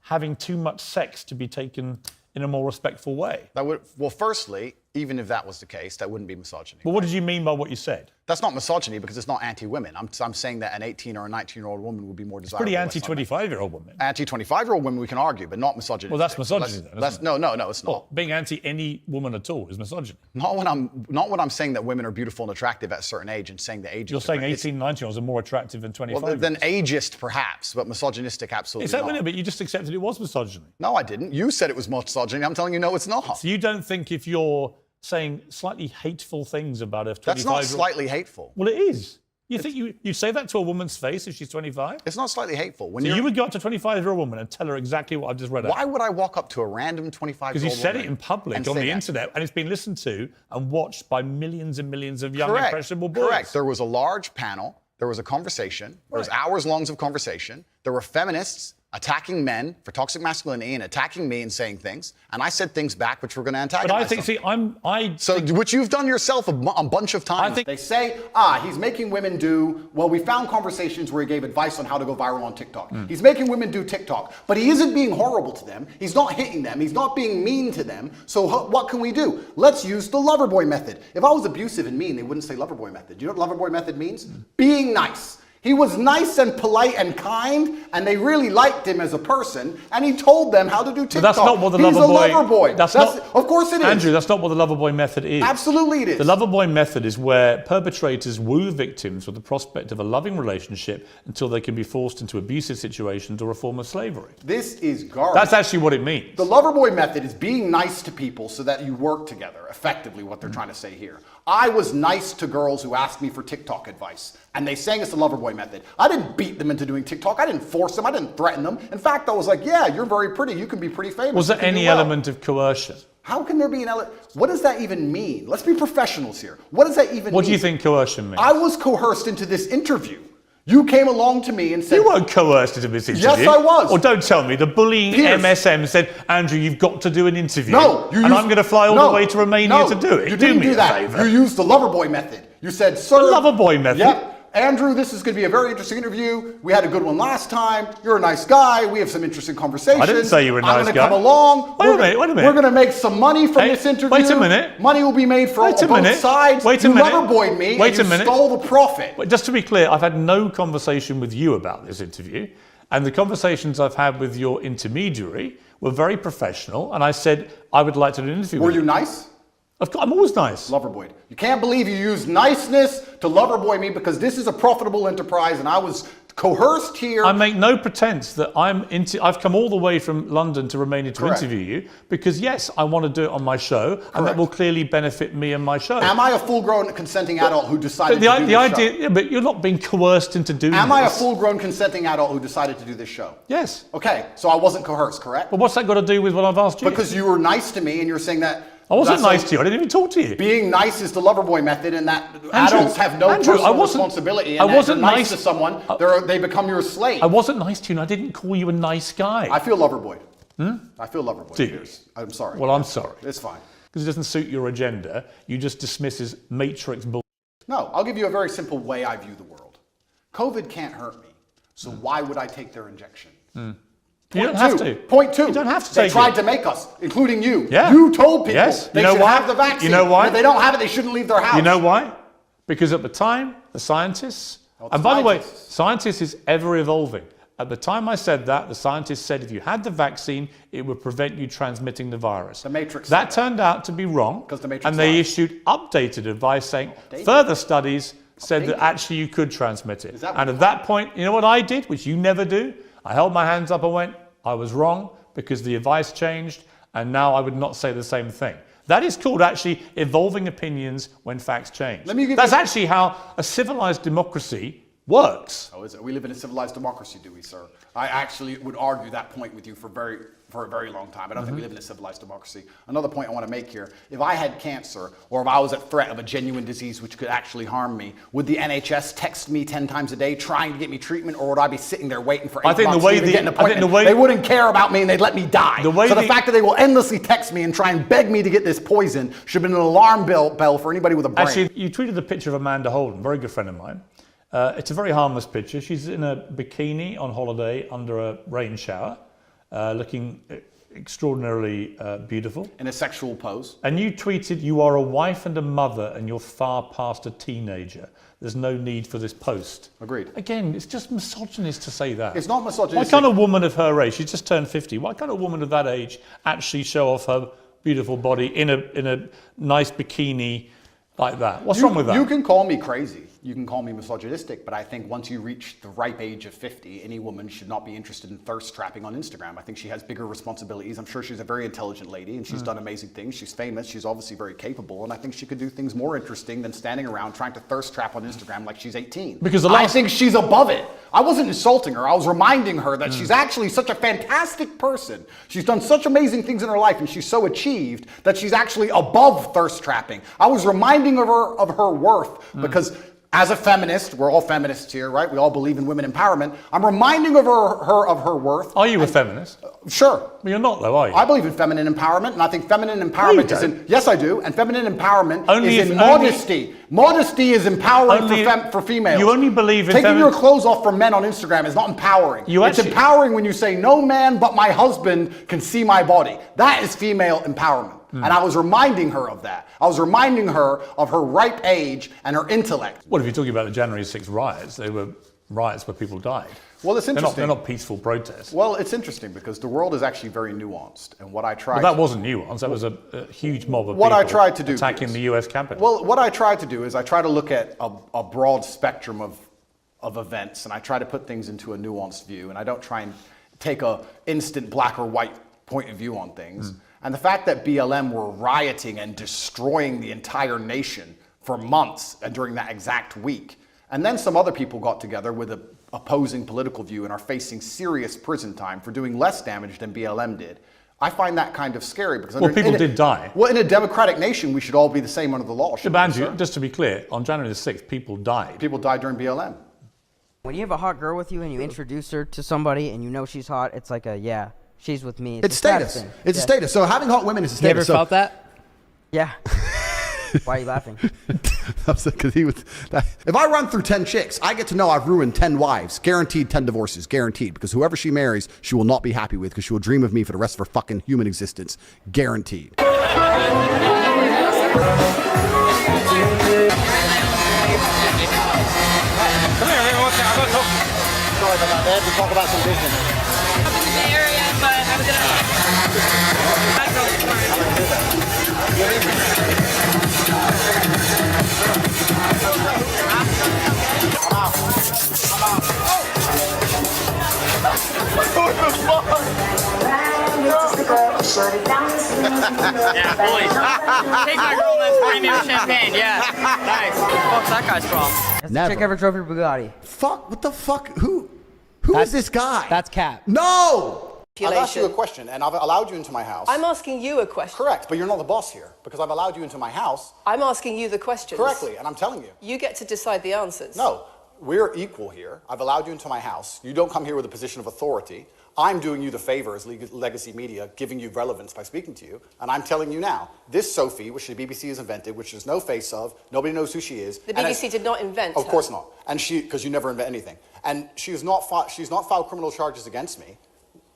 having too much sex to be taken in a more respectful way. Well, firstly, even if that was the case, that wouldn't be misogyny. But what did you mean by what you said? That's not misogyny because it's not anti-women. I'm saying that an 18 or a 19-year-old woman would be more desirable. It's pretty anti-25-year-old women. Anti-25-year-old women we can argue, but not misogyny. Well, that's misogyny then, isn't it? No, it's not. Well, being anti any woman at all is misogyny. Not when I'm saying that women are beautiful and attractive at a certain age and saying the age. You're saying 18, 19-year-olds are more attractive than 25. Well, than ageist perhaps, but misogynistic absolutely is that not. But you just accepted it was misogyny. No, I didn't. You said it was misogyny. I'm telling you, no, it's not. So you don't think if you're saying slightly hateful things about a 25-year-old... That's not slightly hateful. Well, it is. You think you say that to a woman's face if she's 25? It's not slightly hateful. So you would go up to a 25-year-old woman and tell her exactly what I've just read out? Why would I walk up to a random 25-year-old woman? Because you said it in public on the internet and it's been listened to and watched by millions and millions of young, impressionable boys. Correct. There was a large panel. There was a conversation. There was hours long of conversation. There were feminists attacking men for toxic masculinity and attacking me and saying things, and I said things back which were going to antagonize them. Which you've done yourself a bunch of times. They say, he's making women do, well, we found conversations where he gave advice on how to go viral on TikTok. He's making women do TikTok, but he isn't being horrible to them. He's not hitting them. He's not being mean to them. So what can we do? Let's use the Loverboy method. If I was abusive and mean, they wouldn't say Loverboy method. Do you know what Loverboy method means? Being nice. He was nice and polite and kind, and they really liked him as a person, and he told them how to do TikTok. But that's not what the He's a lover boy. Of course it is. Andrew, that's not what the lover boy method is. Absolutely it is. The lover boy method is where perpetrators woo victims with the prospect of a loving relationship until they can be forced into abusive situations or a form of slavery. This is garbage. That's actually what it means. The lover boy method is being nice to people so that you work together, effectively what they're trying to say here. I was nice to girls who asked me for TikTok advice, and they sang it's the Loverboy method. I didn't beat them into doing TikTok. I didn't force them. I didn't threaten them. In fact, I was like, yeah, you're very pretty. You can be pretty famous. Was there any element of coercion? How can there be an element? What does that even mean? Let's be professionals here. What does that even mean? What do you think coercion means? I was coerced into this interview. You came along to me and said... You weren't coerced into this interview. Yes, I was. Or don't tell me. The bullying Pierce. MSM said, Andrew, you've got to do an interview. No. And I'm going to fly all the way to Romania to do it. You didn't do that. Favor. You used the Loverboy method. You said, sir... The Loverboy method? Yep. Andrew, this is going to be a very interesting interview. We had a good one last time. You're a nice guy. We have some interesting conversations. I didn't say you were a nice guy. I'm going to come along. Wait a minute. We're going to make some money from this interview. Wait a minute. Money will be made for both sides. Wait a minute. You Loverboyed me and you stole the profit. But just to be clear, I've had no conversation with you about this interview. And the conversations I've had with your intermediary were very professional. And I said, I would like to do an interview with you. Were you nice? I'm always nice. Loverboyed. You can't believe you used niceness to Loverboy me because this is a profitable enterprise and I was coerced here. I make no pretense that I've come all the way from London to Romania to interview you because yes, I want to do it on my show and that will clearly benefit me and my show. Am I a full-grown consenting adult who decided to do this show? Yeah, but you're not being coerced into doing this. Am I a full-grown consenting adult who decided to do this show? Yes. Okay, so I wasn't coerced, correct? But what's that got to do with what I've asked you? Because you were nice to me and you're saying that I wasn't nice to you. I didn't even talk to you. Being nice is the Loverboy method, and that adults have no personal responsibility. And I wasn't nice to someone; they become your slave. I wasn't nice to you, and I didn't call you a nice guy. I feel Loverboyed. I feel Loverboyed. Do you? I'm sorry. Well, I'm sorry. It's fine. Because it doesn't suit your agenda. You just dismiss as matrix bull. No, I'll give you a very simple way I view the world. COVID can't hurt me, so why would I take their injection? You don't have to. Point two. You don't have to They take tried it. to make us, including you. Yeah. You told people they should why? have the vaccine. You know why? And if they don't have it, they shouldn't leave their house. You know why? Because at the time, the scientists, and by the way, scientists is ever evolving. At the time I said that, the scientists said if you had the vaccine, it would prevent you transmitting the virus. The Matrix. That turned out to be wrong. Because the Matrix and they lied. issued updated advice saying further studies said that actually you could transmit it. And at that point, you know what I did, which you never do? I held my hands up and went, I was wrong because the advice changed and now I would not say the same thing. That is called actually evolving opinions when facts change. That's actually how a civilized democracy works. Oh, is it? We live in a civilized democracy, do we, sir? I actually would argue that point with you for a very long time. I don't think we live in a civilized democracy. Another point I want to make here, if I had cancer or if I was at threat of a genuine disease which could actually harm me, would the NHS text me 10 times a day trying to get me treatment, or would I be sitting there waiting for 8 months to even get an appointment? They wouldn't care about me and they'd let me die. So the fact that they will endlessly text me and try and beg me to get this poison should have been an alarm bell for anybody with a brain. Actually, you tweeted a picture of Amanda Holden, very good friend of mine. It's a very harmless picture. She's in a bikini on holiday under a rain shower, looking extraordinarily beautiful. In a sexual pose. And you tweeted, you are a wife and a mother and you're far past a teenager. There's no need for this post. Agreed. Again, it's just misogynist to say that. It's not misogynistic. Why can't a woman of her age, she's just turned 50, why can't a woman of that age actually show off her beautiful body in a nice bikini like that? What's wrong with that? You can call me crazy. You can call me misogynistic, but I think once you reach the ripe age of 50, any woman should not be interested in thirst trapping on Instagram. I think she has bigger responsibilities. I'm sure she's a very intelligent lady and she's done amazing things. She's famous. She's obviously very capable. And I think she could do things more interesting than standing around trying to thirst trap on Instagram like she's 18. Because I think she's above it. I wasn't insulting her. I was reminding her that she's actually such a fantastic person. She's done such amazing things in her life and she's so achieved that she's actually above thirst trapping. I was reminding her of her worth because as a feminist, we're all feminists here, right? We all believe in women empowerment. I'm reminding her of her worth. Are you a feminist? Sure. Well, you're not though, are you? I believe in feminine empowerment, and I think feminine empowerment is in... Yes, I do. And feminine empowerment is in modesty. Modesty is empowering for females. You only believe in taking your clothes off for men on Instagram is not empowering. It's empowering when you say, no man but my husband can see my body. That is female empowerment. And I was reminding her of that. I was reminding her of her ripe age and her intellect. Well, if you're talking about the January 6th riots, they were riots where people died. Well, it's interesting. They're not peaceful protests. Well, it's interesting because the world is actually very nuanced. And what I tried... But that wasn't nuanced. That was a huge mob of what people I tried to do attacking the US Capitol. Well, what I tried to do is I try to look at a broad spectrum of events, and I try to put things into a nuanced view, and I don't try and take a instant black or white point of view on things. And the fact that BLM were rioting and destroying the entire nation for months and during that exact week. And then some other people got together with an opposing political view and are facing serious prison time for doing less damage than BLM did. I find that kind of scary because people did die. Well, in a democratic nation, we should all be the same under the law. Andrew, just to be clear, on January the 6th, people died. People died during BLM. When you have a hot girl with you and you introduce her to somebody and you know she's hot, it's like yeah, she's with me. It's status. It's a status. So having hot women is a status. You ever felt that? Yeah. Why are you laughing? Because he was. If I run through 10 chicks, I get to know I've ruined 10 wives. Guaranteed 10 divorces. Guaranteed. Because whoever she marries, she will not be happy with because she will dream of me for the rest of her fucking human existence. Guaranteed. Come here, everyone. I'm going to talk. Sorry about that. They have to talk about some business. I'm in the Bay Area, but I'm going Yeah, boys. Take my girl and let's bring me the champagne. Yeah. Nice. What's that guy's from? Has the chick ever drove your Bugatti? Fuck, what the fuck? Who is this guy? That's Cap. No! I've asked you a question, and I've allowed you into my house. I'm asking you a question. Correct, but you're not the boss here, because I've allowed you into my house. I'm asking you the questions. Correctly, and I'm telling you. You get to decide the answers. No, we're equal here. I've allowed you into my house. You don't come here with a position of authority. I'm doing you the favor as legacy media, giving you relevance by speaking to you, and I'm telling you now, this Sophie, which the BBC has invented, which there's no face of, nobody knows who she is. The BBC did not invent her. Of course not, and because you never invent anything. And she's not filed criminal charges against me.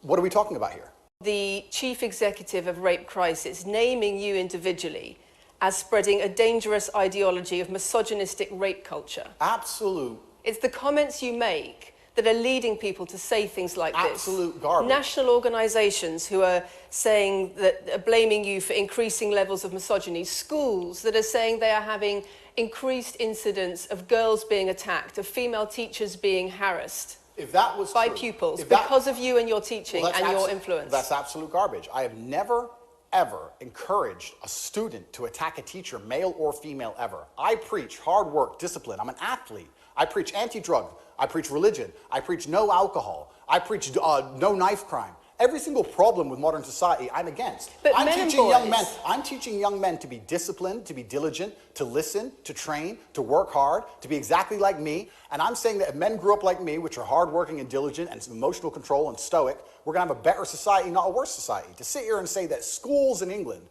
What are we talking about here? The chief executive of Rape Crisis naming you individually as spreading a dangerous ideology of misogynistic rape culture. Absolute. It's the comments you make that are leading people to say things like this. Absolute garbage. National organizations who are saying that are blaming you for increasing levels of misogyny. Schools that are saying they are having increased incidents of girls being attacked, of female teachers being harassed. If that was by true, pupils because of you and your teaching and your influence. That's absolute garbage. I have never, ever encouraged a student to attack a teacher, male or female, ever. I preach hard work, discipline. I'm an athlete. I preach anti-drug. I preach religion. I preach no alcohol. I preach no knife crime. Every single problem with modern society, I'm against. But I'm teaching young men to be disciplined, to be diligent, to listen, to train, to work hard, to be exactly like me. And I'm saying that if men grew up like me, which are hardworking and diligent and some emotional control and stoic, we're going to have a better society, not a worse society. To sit here and say that schools in England,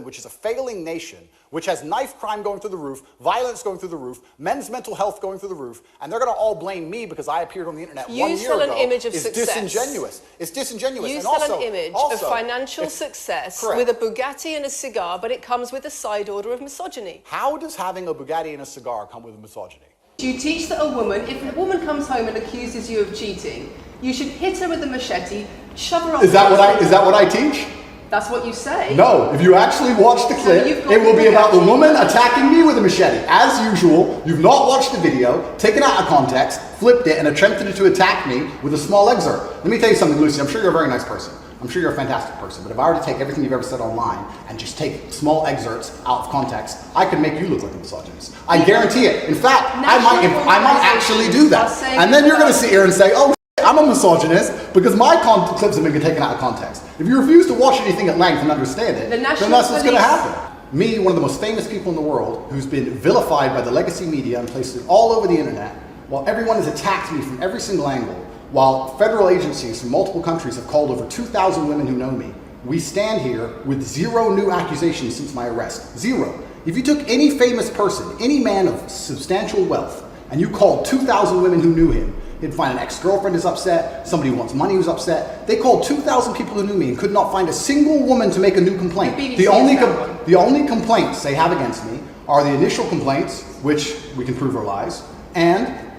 which is a failing nation, which has knife crime going through the roof, violence going through the roof, men's mental health going through the roof, and they're going to all blame me because I appeared on the internet 1 year ago. You sell an image of is success. Disingenuous. It's disingenuous. You and sell also, an image of financial success with a Bugatti and a cigar, but it comes with a side order of misogyny. How does having a Bugatti and a cigar come with misogyny? You teach that a woman, if a woman comes home and accuses you of cheating, you should hit her with a machete, shove her up. Is that what I teach? That's what you say. No, if you actually watch the clip, it will be about the woman attacking me with a machete. As usual, you've not watched the video, taken out of context, flipped it, and attempted to attack me with a small excerpt. Let me tell you something, Lucy. I'm sure you're a very nice person. I'm sure you're a fantastic person. But if I were to take everything you've ever said online and just take small excerpts out of context, I could make you look like a misogynist. I guarantee it. In fact, I might actually do that. And then you're going to sit here and say, oh, I'm a misogynist because my clips have been taken out of context. If you refuse to watch anything at length and understand it, then that's what's going to happen. Me, one of the most famous people in the world, who's been vilified by the legacy media and placed all over the internet, while everyone has attacked me from every single angle, while federal agencies from multiple countries have called over 2,000 women who know me, we stand here with 0 new accusations since my arrest. 0. If you took any famous person, any man of substantial wealth, and you called 2,000 women who knew him, you'd find an ex-girlfriend is upset, somebody who wants money who's upset. They called 2,000 people who knew me and could not find a single woman to make a new complaint. The only complaints they have against me are the initial complaints, which we can prove are lies, and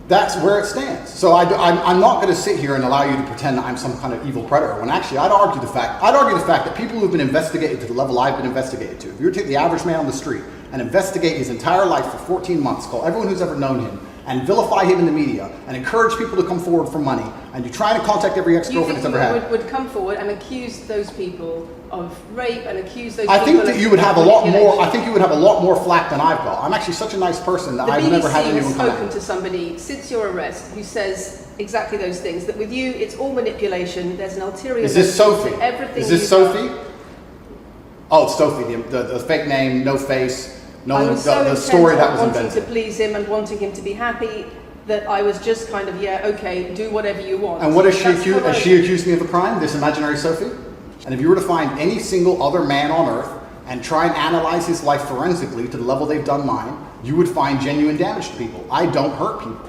that's where it stands. So I'm not going to sit here and allow you to pretend that I'm some kind of evil predator, when actually I'd argue the fact that people who've been investigated to the level I've been investigated to, if you were to take the average man on the street and investigate his entire life for 14 months, call everyone who's ever known him, and vilify him in the media and encourage people to come forward for money, and you try to contact every ex-girlfriend that's ever had. Would come forward and accuse those people of rape and accuse those I people think of that you would have a lot more. manipulation. I think you would have a lot more flack than I've got. I'm actually such a nice person that The I've BBC never had has anyone come spoken at. to somebody since your arrest who says exactly those things. That with you, it's all manipulation. There's an ulterior. Is this motive Sophie? to everything. Is this you've Sophie? done. Oh, it's Sophie, the fake name, no face, I was so the intent story on that was wanting invented. to please him and wanting him to be happy that I was just kind of, yeah, okay, do whatever you want. And what is she That's accused? what Has I she did. accused me of a crime? This imaginary Sophie? And if you were to find any single other man on earth and try and analyze his life forensically to the level they've done mine, you would find genuine damage to people. I don't hurt people.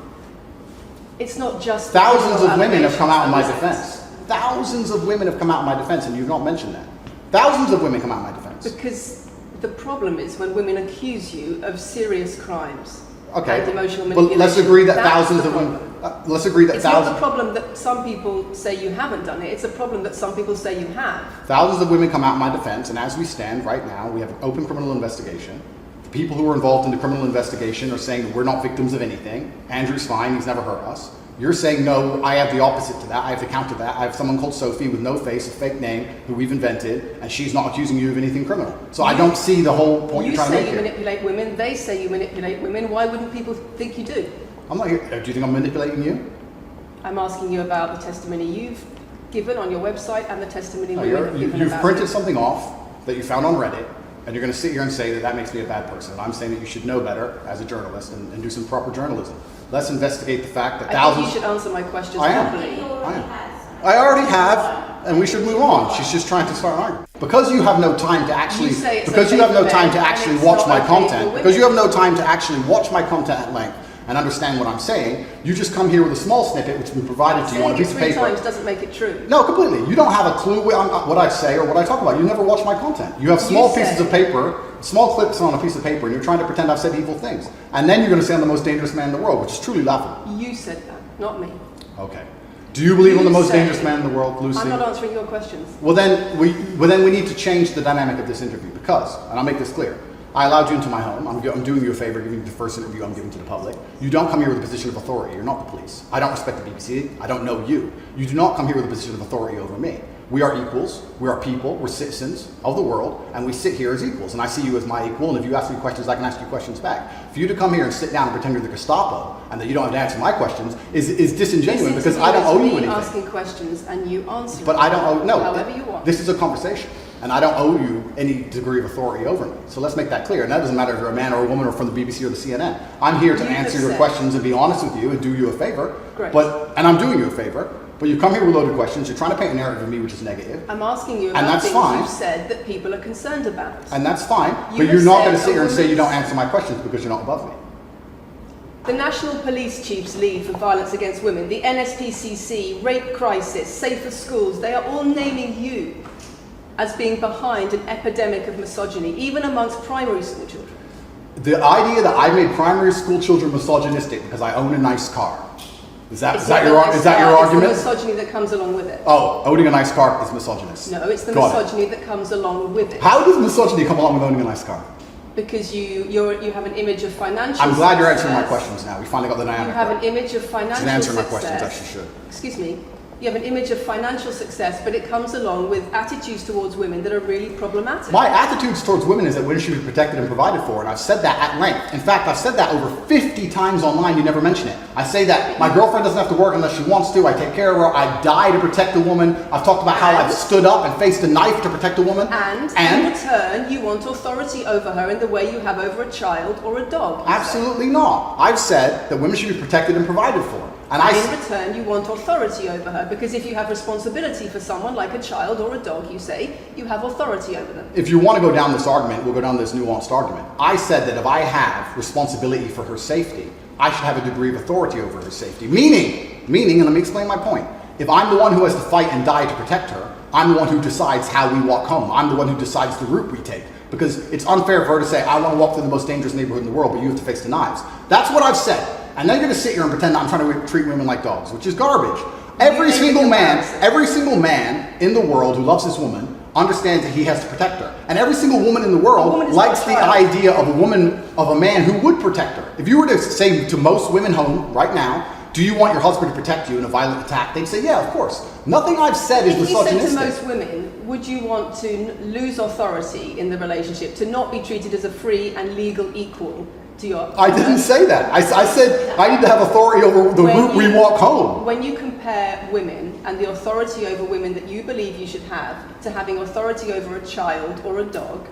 It's not just Thousands of women have come out in my allegations, defense. Thousands of women have come out in my defense, and you've not mentioned that. Thousands of women come out in my defense. because the problem is when women accuse you of serious crimes. Okay, And emotional but manipulation. let's agree that That's thousands the of women. problem. Let's agree that It's not the thousands. problem that some people say you haven't done it. It's a problem that some people say you have. Thousands of women come out in my defense, and as we stand right now, we have an open criminal investigation. The people who are involved in the criminal investigation are saying that we're not victims of anything. Andrew's fine, he's never hurt us. You're saying, no, I have the opposite to that. I have to counter that. I have someone called Sophie with no face, a fake name, who we've invented, and she's not accusing you of anything criminal. So I don't see the whole point You you're trying to say make you here. manipulate women, they say you manipulate women. Why wouldn't people think you do? I'm not here. Do you think I'm manipulating you? I'm asking you about the testimony you've given on your website and the testimony No, women have given you've about printed you. something off that you found on Reddit, and you're going to sit here and say that that makes me a bad person. And I'm saying that you should know better as a journalist and do some proper journalism. Let's investigate the fact that I thousands. think you should answer my questions I am. properly. I already have, and we should move on. She's just trying to start an argument. Because you have no time to actually, You say it's because you okay have no for time men to and actually it's watch not my okay for content, women. because you have no time to actually watch my content at length and understand what I'm saying, you just come here with a small snippet which we provided to you on a Saying it piece of 3 paper. times doesn't make it true. No, completely. You don't have a clue what I say or what I talk about. You never watch my content. You have small pieces of paper, small clips on a piece of paper, and you're trying to pretend I've said evil things. And then you're going to say I'm the most dangerous man in the world, which is truly laughable. You said that, not me. Okay. Do you believe I'm the You most say- dangerous man in the world, Lucy? I'm not answering your questions. Well then we need to change the dynamic of this interview because, and I'll make this clear, I allowed you into my home. I'm doing you a favor, giving you the first interview I'm giving to the public. You don't come here with a position of authority. You're not the police. I don't respect the BBC. I don't know you. You do not come here with a position of authority over me. We are equals. We are people. We're citizens of the world, and we sit here as equals. And I see you as my equal. And if you ask me questions, I can ask you questions back. For you to come here and sit down and pretend you're the Gestapo and that you don't have to answer my questions is disingenuous This because I don't owe you me anything. asking questions and you answer But I don't owe, no, however you want. this is a conversation, and I don't owe you any degree of authority over me. So let's make that clear. And that doesn't matter if you're a man or a woman or from the BBC or the CNN. I'm here to You answer have your said- questions and be honest with you and do you a favor. Great. And I'm doing you a favor, but you come here with loaded questions, you're trying to paint a narrative of me which is negative, I'm asking you And about that's things fine. you've said that people are concerned about. and that's fine, You but have you're not going to said sit here and a say you don't woman's- answer my questions because you're not above me. The National Police Chiefs League for Violence Against Women, the NSPCC, Rape Crisis, Safer Schools, they are all naming you as being behind an epidemic of misogyny, even amongst primary school children. The idea that I made primary school children misogynistic because I own a nice car, is that It's not the your nice argument? It's the misogyny that comes along with it. Oh, owning a nice car is misogynist. No, it's the Got it. misogyny that comes along with it. How does misogyny come along with owning a nice car? Because you have an image of financial I'm glad you're answering my success. questions now. We finally got the dynamic. You have right. an image of financial She's answering my success. questions as she should. Excuse me. You have an image of financial success, but it comes along with attitudes towards women that are really problematic. My attitudes towards women is that women should be protected and provided for, and I've said that at length. In fact, I've said that over 50 times online, you never mention it. I say that my girlfriend doesn't have to work unless she wants to, I take care of her, I die to protect a woman. I've talked about how I've stood up and faced a knife to protect a woman. And in return, you want authority over her in the way you have over a child or a dog. you say. Absolutely not. I've said that women should be protected and provided for. And And in return, you want authority over her, because if you have responsibility for someone like a child or a dog, you say, you have authority over them. if you want to go down this argument, we'll go down this nuanced argument. I said that if I have responsibility for her safety, I should have a degree of authority over her safety. Meaning, and let me explain my point. If I'm the one who has to fight and die to protect her, I'm the one who decides how we walk home. I'm the one who decides the route we take. Because it's unfair for her to say, I want to walk through the most dangerous neighborhood in the world, but you have to face the knives. That's what I've said. And then you're going to sit here and pretend that I'm trying to treat women like dogs, which is garbage. Every single man in the world who loves his woman understands that he has to protect her. And every single woman in the world likes the idea of a man who would protect her. If you were to say to most women home right now, do you want your husband to protect you in a violent attack? They'd say, yeah, of course. Nothing I've said is misogynistic. If you said to most women, would you want to lose authority in the relationship, to not be treated as a free and legal equal to your partner? I didn't say that. I said I need to have authority over the route we walk home. When you compare women and the authority over women that you believe you should have to having authority over a child or a dog,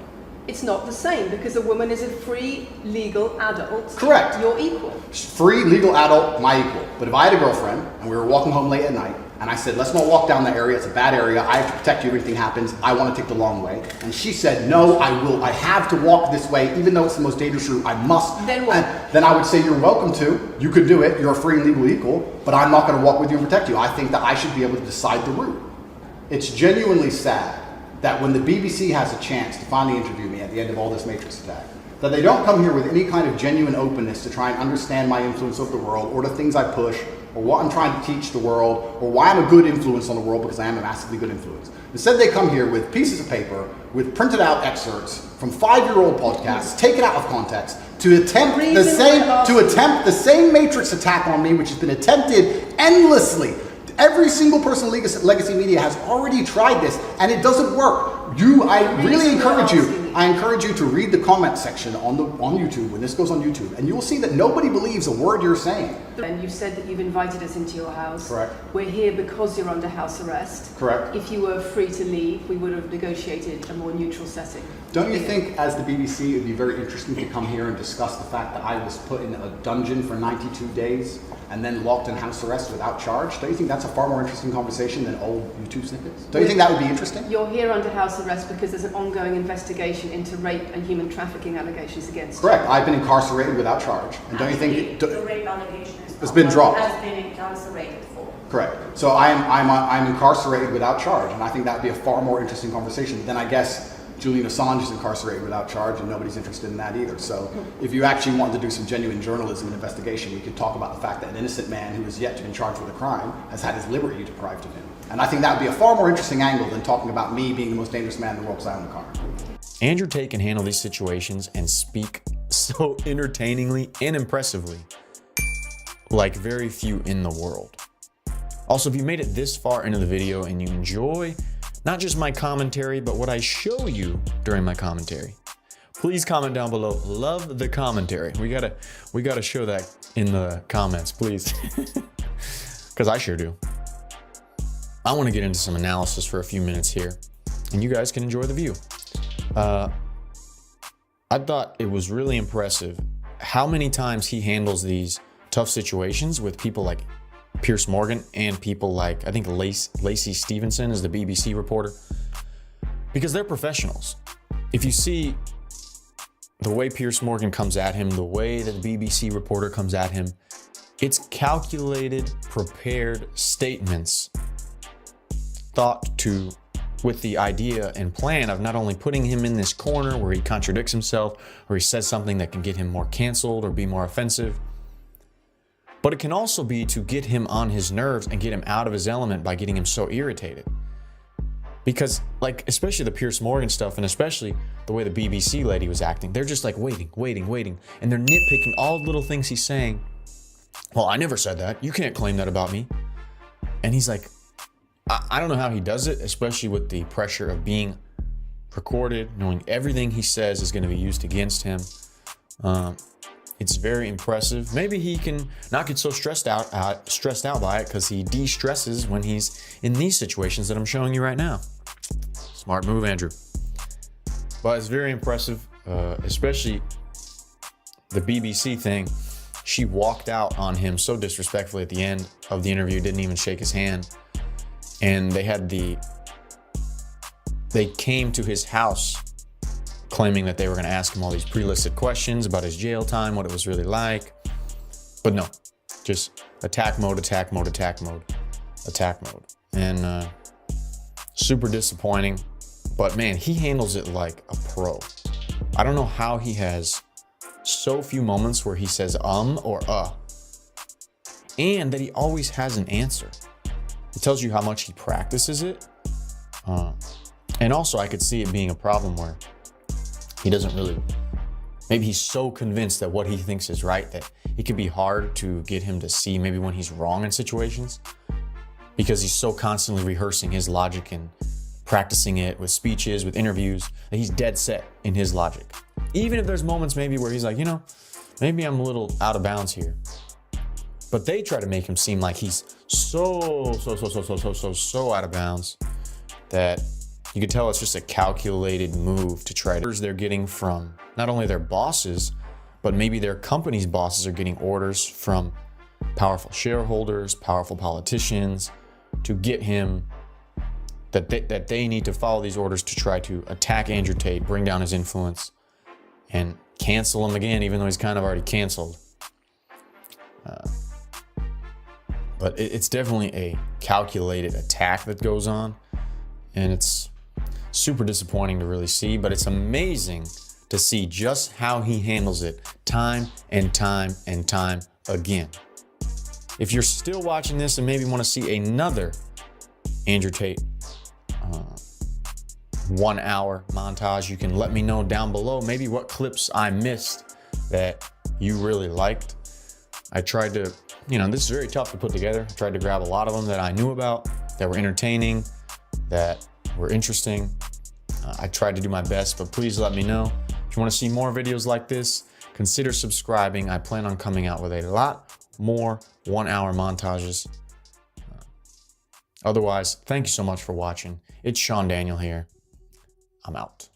it's not the same, because a woman is a free, legal adult. Correct. You're equal. Free, legal adult, my equal. But if I had a girlfriend and we were walking home late at night and I said, let's not walk down that area, it's a bad area, I have to protect you if anything happens, I want to take the long way. And she said, no, I have to walk this way, even though it's the most dangerous route, I must. Then what? And then I would say, you're welcome to, you could do it, you're a free and legal equal, but I'm not going to walk with you and protect you. I think that I should be able to decide the route. It's genuinely sad that when the BBC has a chance to finally interview me at the end of all this Matrix attack, that they don't come here with any kind of genuine openness to try and understand my influence over the world, or the things I push, or what I'm trying to teach the world, or why I'm a good influence on the world, because I am a massively good influence. Instead, they come here with pieces of paper, with printed out excerpts from 5-year-old podcasts, taken out of context, to attempt the same Matrix attack on me, which has been attempted endlessly. Every single person in legacy media has already tried this, and it doesn't work. I really encourage you to read the comment section on YouTube when this goes on YouTube, and you will see that nobody believes a word you're saying. And you've said that you've invited us into your house. Correct. We're here because you're under house arrest. Correct. If you were free to leave, we would have negotiated a more neutral setting. Don't you think, as the BBC, it would be very interesting to come here and discuss the fact that I was put in a dungeon for 92 days and then locked in house arrest without charge? Don't you think that's a far more interesting conversation than old YouTube snippets? Don't you think that would be interesting? You're here under house arrest because there's an ongoing investigation into rape and human trafficking allegations against you. Correct. I've been incarcerated without charge. And don't you think the rape allegation it's been dropped? Has been incarcerated for. Correct. So I'm incarcerated without charge, and I think that would be a far more interesting conversation than, I guess, Julian Assange is incarcerated without charge, and nobody's interested in that either. So if you actually wanted to do some genuine journalism and investigation, we could talk about the fact that an innocent man who is yet to be charged with a crime has had his liberty deprived of him. And I think that would be a far more interesting angle than talking about me being the most dangerous man in the world because I own a car. Andrew Tate can handle these situations and speak so entertainingly and impressively, like very few in the world. Also, if you made it this far into the video and you enjoy not just my commentary, but what I show you during my commentary, please comment down below. Love the commentary. We gotta show that in the comments, please, because I sure do. I want to get into some analysis for a few minutes here, and you guys can enjoy the view. I thought it was really impressive how many times he handles these tough situations with people like Piers Morgan and people like, I think Lacey Stevenson is the BBC reporter, because they're professionals. If you see the way Piers Morgan comes at him, the way that the BBC reporter comes at him, it's calculated, prepared statements thought to with the idea and plan of not only putting him in this corner where he contradicts himself or he says something that can get him more canceled or be more offensive, but it can also be to get him on his nerves and get him out of his element by getting him so irritated. Because, like, especially the Piers Morgan stuff, and especially the way the BBC lady was acting, they're just like waiting, and they're nitpicking all the little things he's saying. Well, I never said that. You can't claim that about me. And he's like, I don't know how he does it, especially with the pressure of being recorded, knowing everything he says is going to be used against him. It's very impressive. Maybe he can not get so stressed out by it because he de-stresses when he's in these situations that I'm showing you right now. Smart move, Andrew. But it's very impressive, especially the BBC thing. She walked out on him so disrespectfully at the end of the interview, didn't even shake his hand. And they came to his house claiming that they were going to ask him all these pre-listed questions about his jail time, what it was really like. But no, just attack mode. And super disappointing. But man, he handles it like a pro. I don't know how he has so few moments where he says or and that he always has an answer. It tells you how much he practices it. And also I could see it being a problem where he doesn't really Maybe he's so convinced that what he thinks is right that it could be hard to get him to see maybe when he's wrong in situations, because he's so constantly rehearsing his logic and practicing it with speeches, with interviews, that he's dead set in his logic. Even if there's moments maybe where he's like, you know, maybe I'm a little out of bounds here. But they try to make him seem like he's so out of bounds that you could tell it's just a calculated move to try to. They're getting from not only their bosses, but maybe their company's bosses are getting orders from powerful shareholders, powerful politicians, to get him that they need to follow these orders to try to attack Andrew Tate, bring down his influence, and cancel him again, even though he's kind of already canceled. But it's definitely a calculated attack that goes on, and it's super disappointing to really see, but it's amazing to see just how he handles it time and time and time again. If you're still watching this and maybe want to see another Andrew Tate 1 hour montage, you can let me know down below maybe what clips I missed that you really liked. I tried to, this is very tough to put together. I tried to grab a lot of them that I knew about, that were entertaining, that were interesting. I tried to do my best, but please let me know. If you want to see more videos like this, consider subscribing. I plan on coming out with a lot more 1 hour montages. Otherwise, thank you so much for watching. It's Sean Daniel here. I'm out.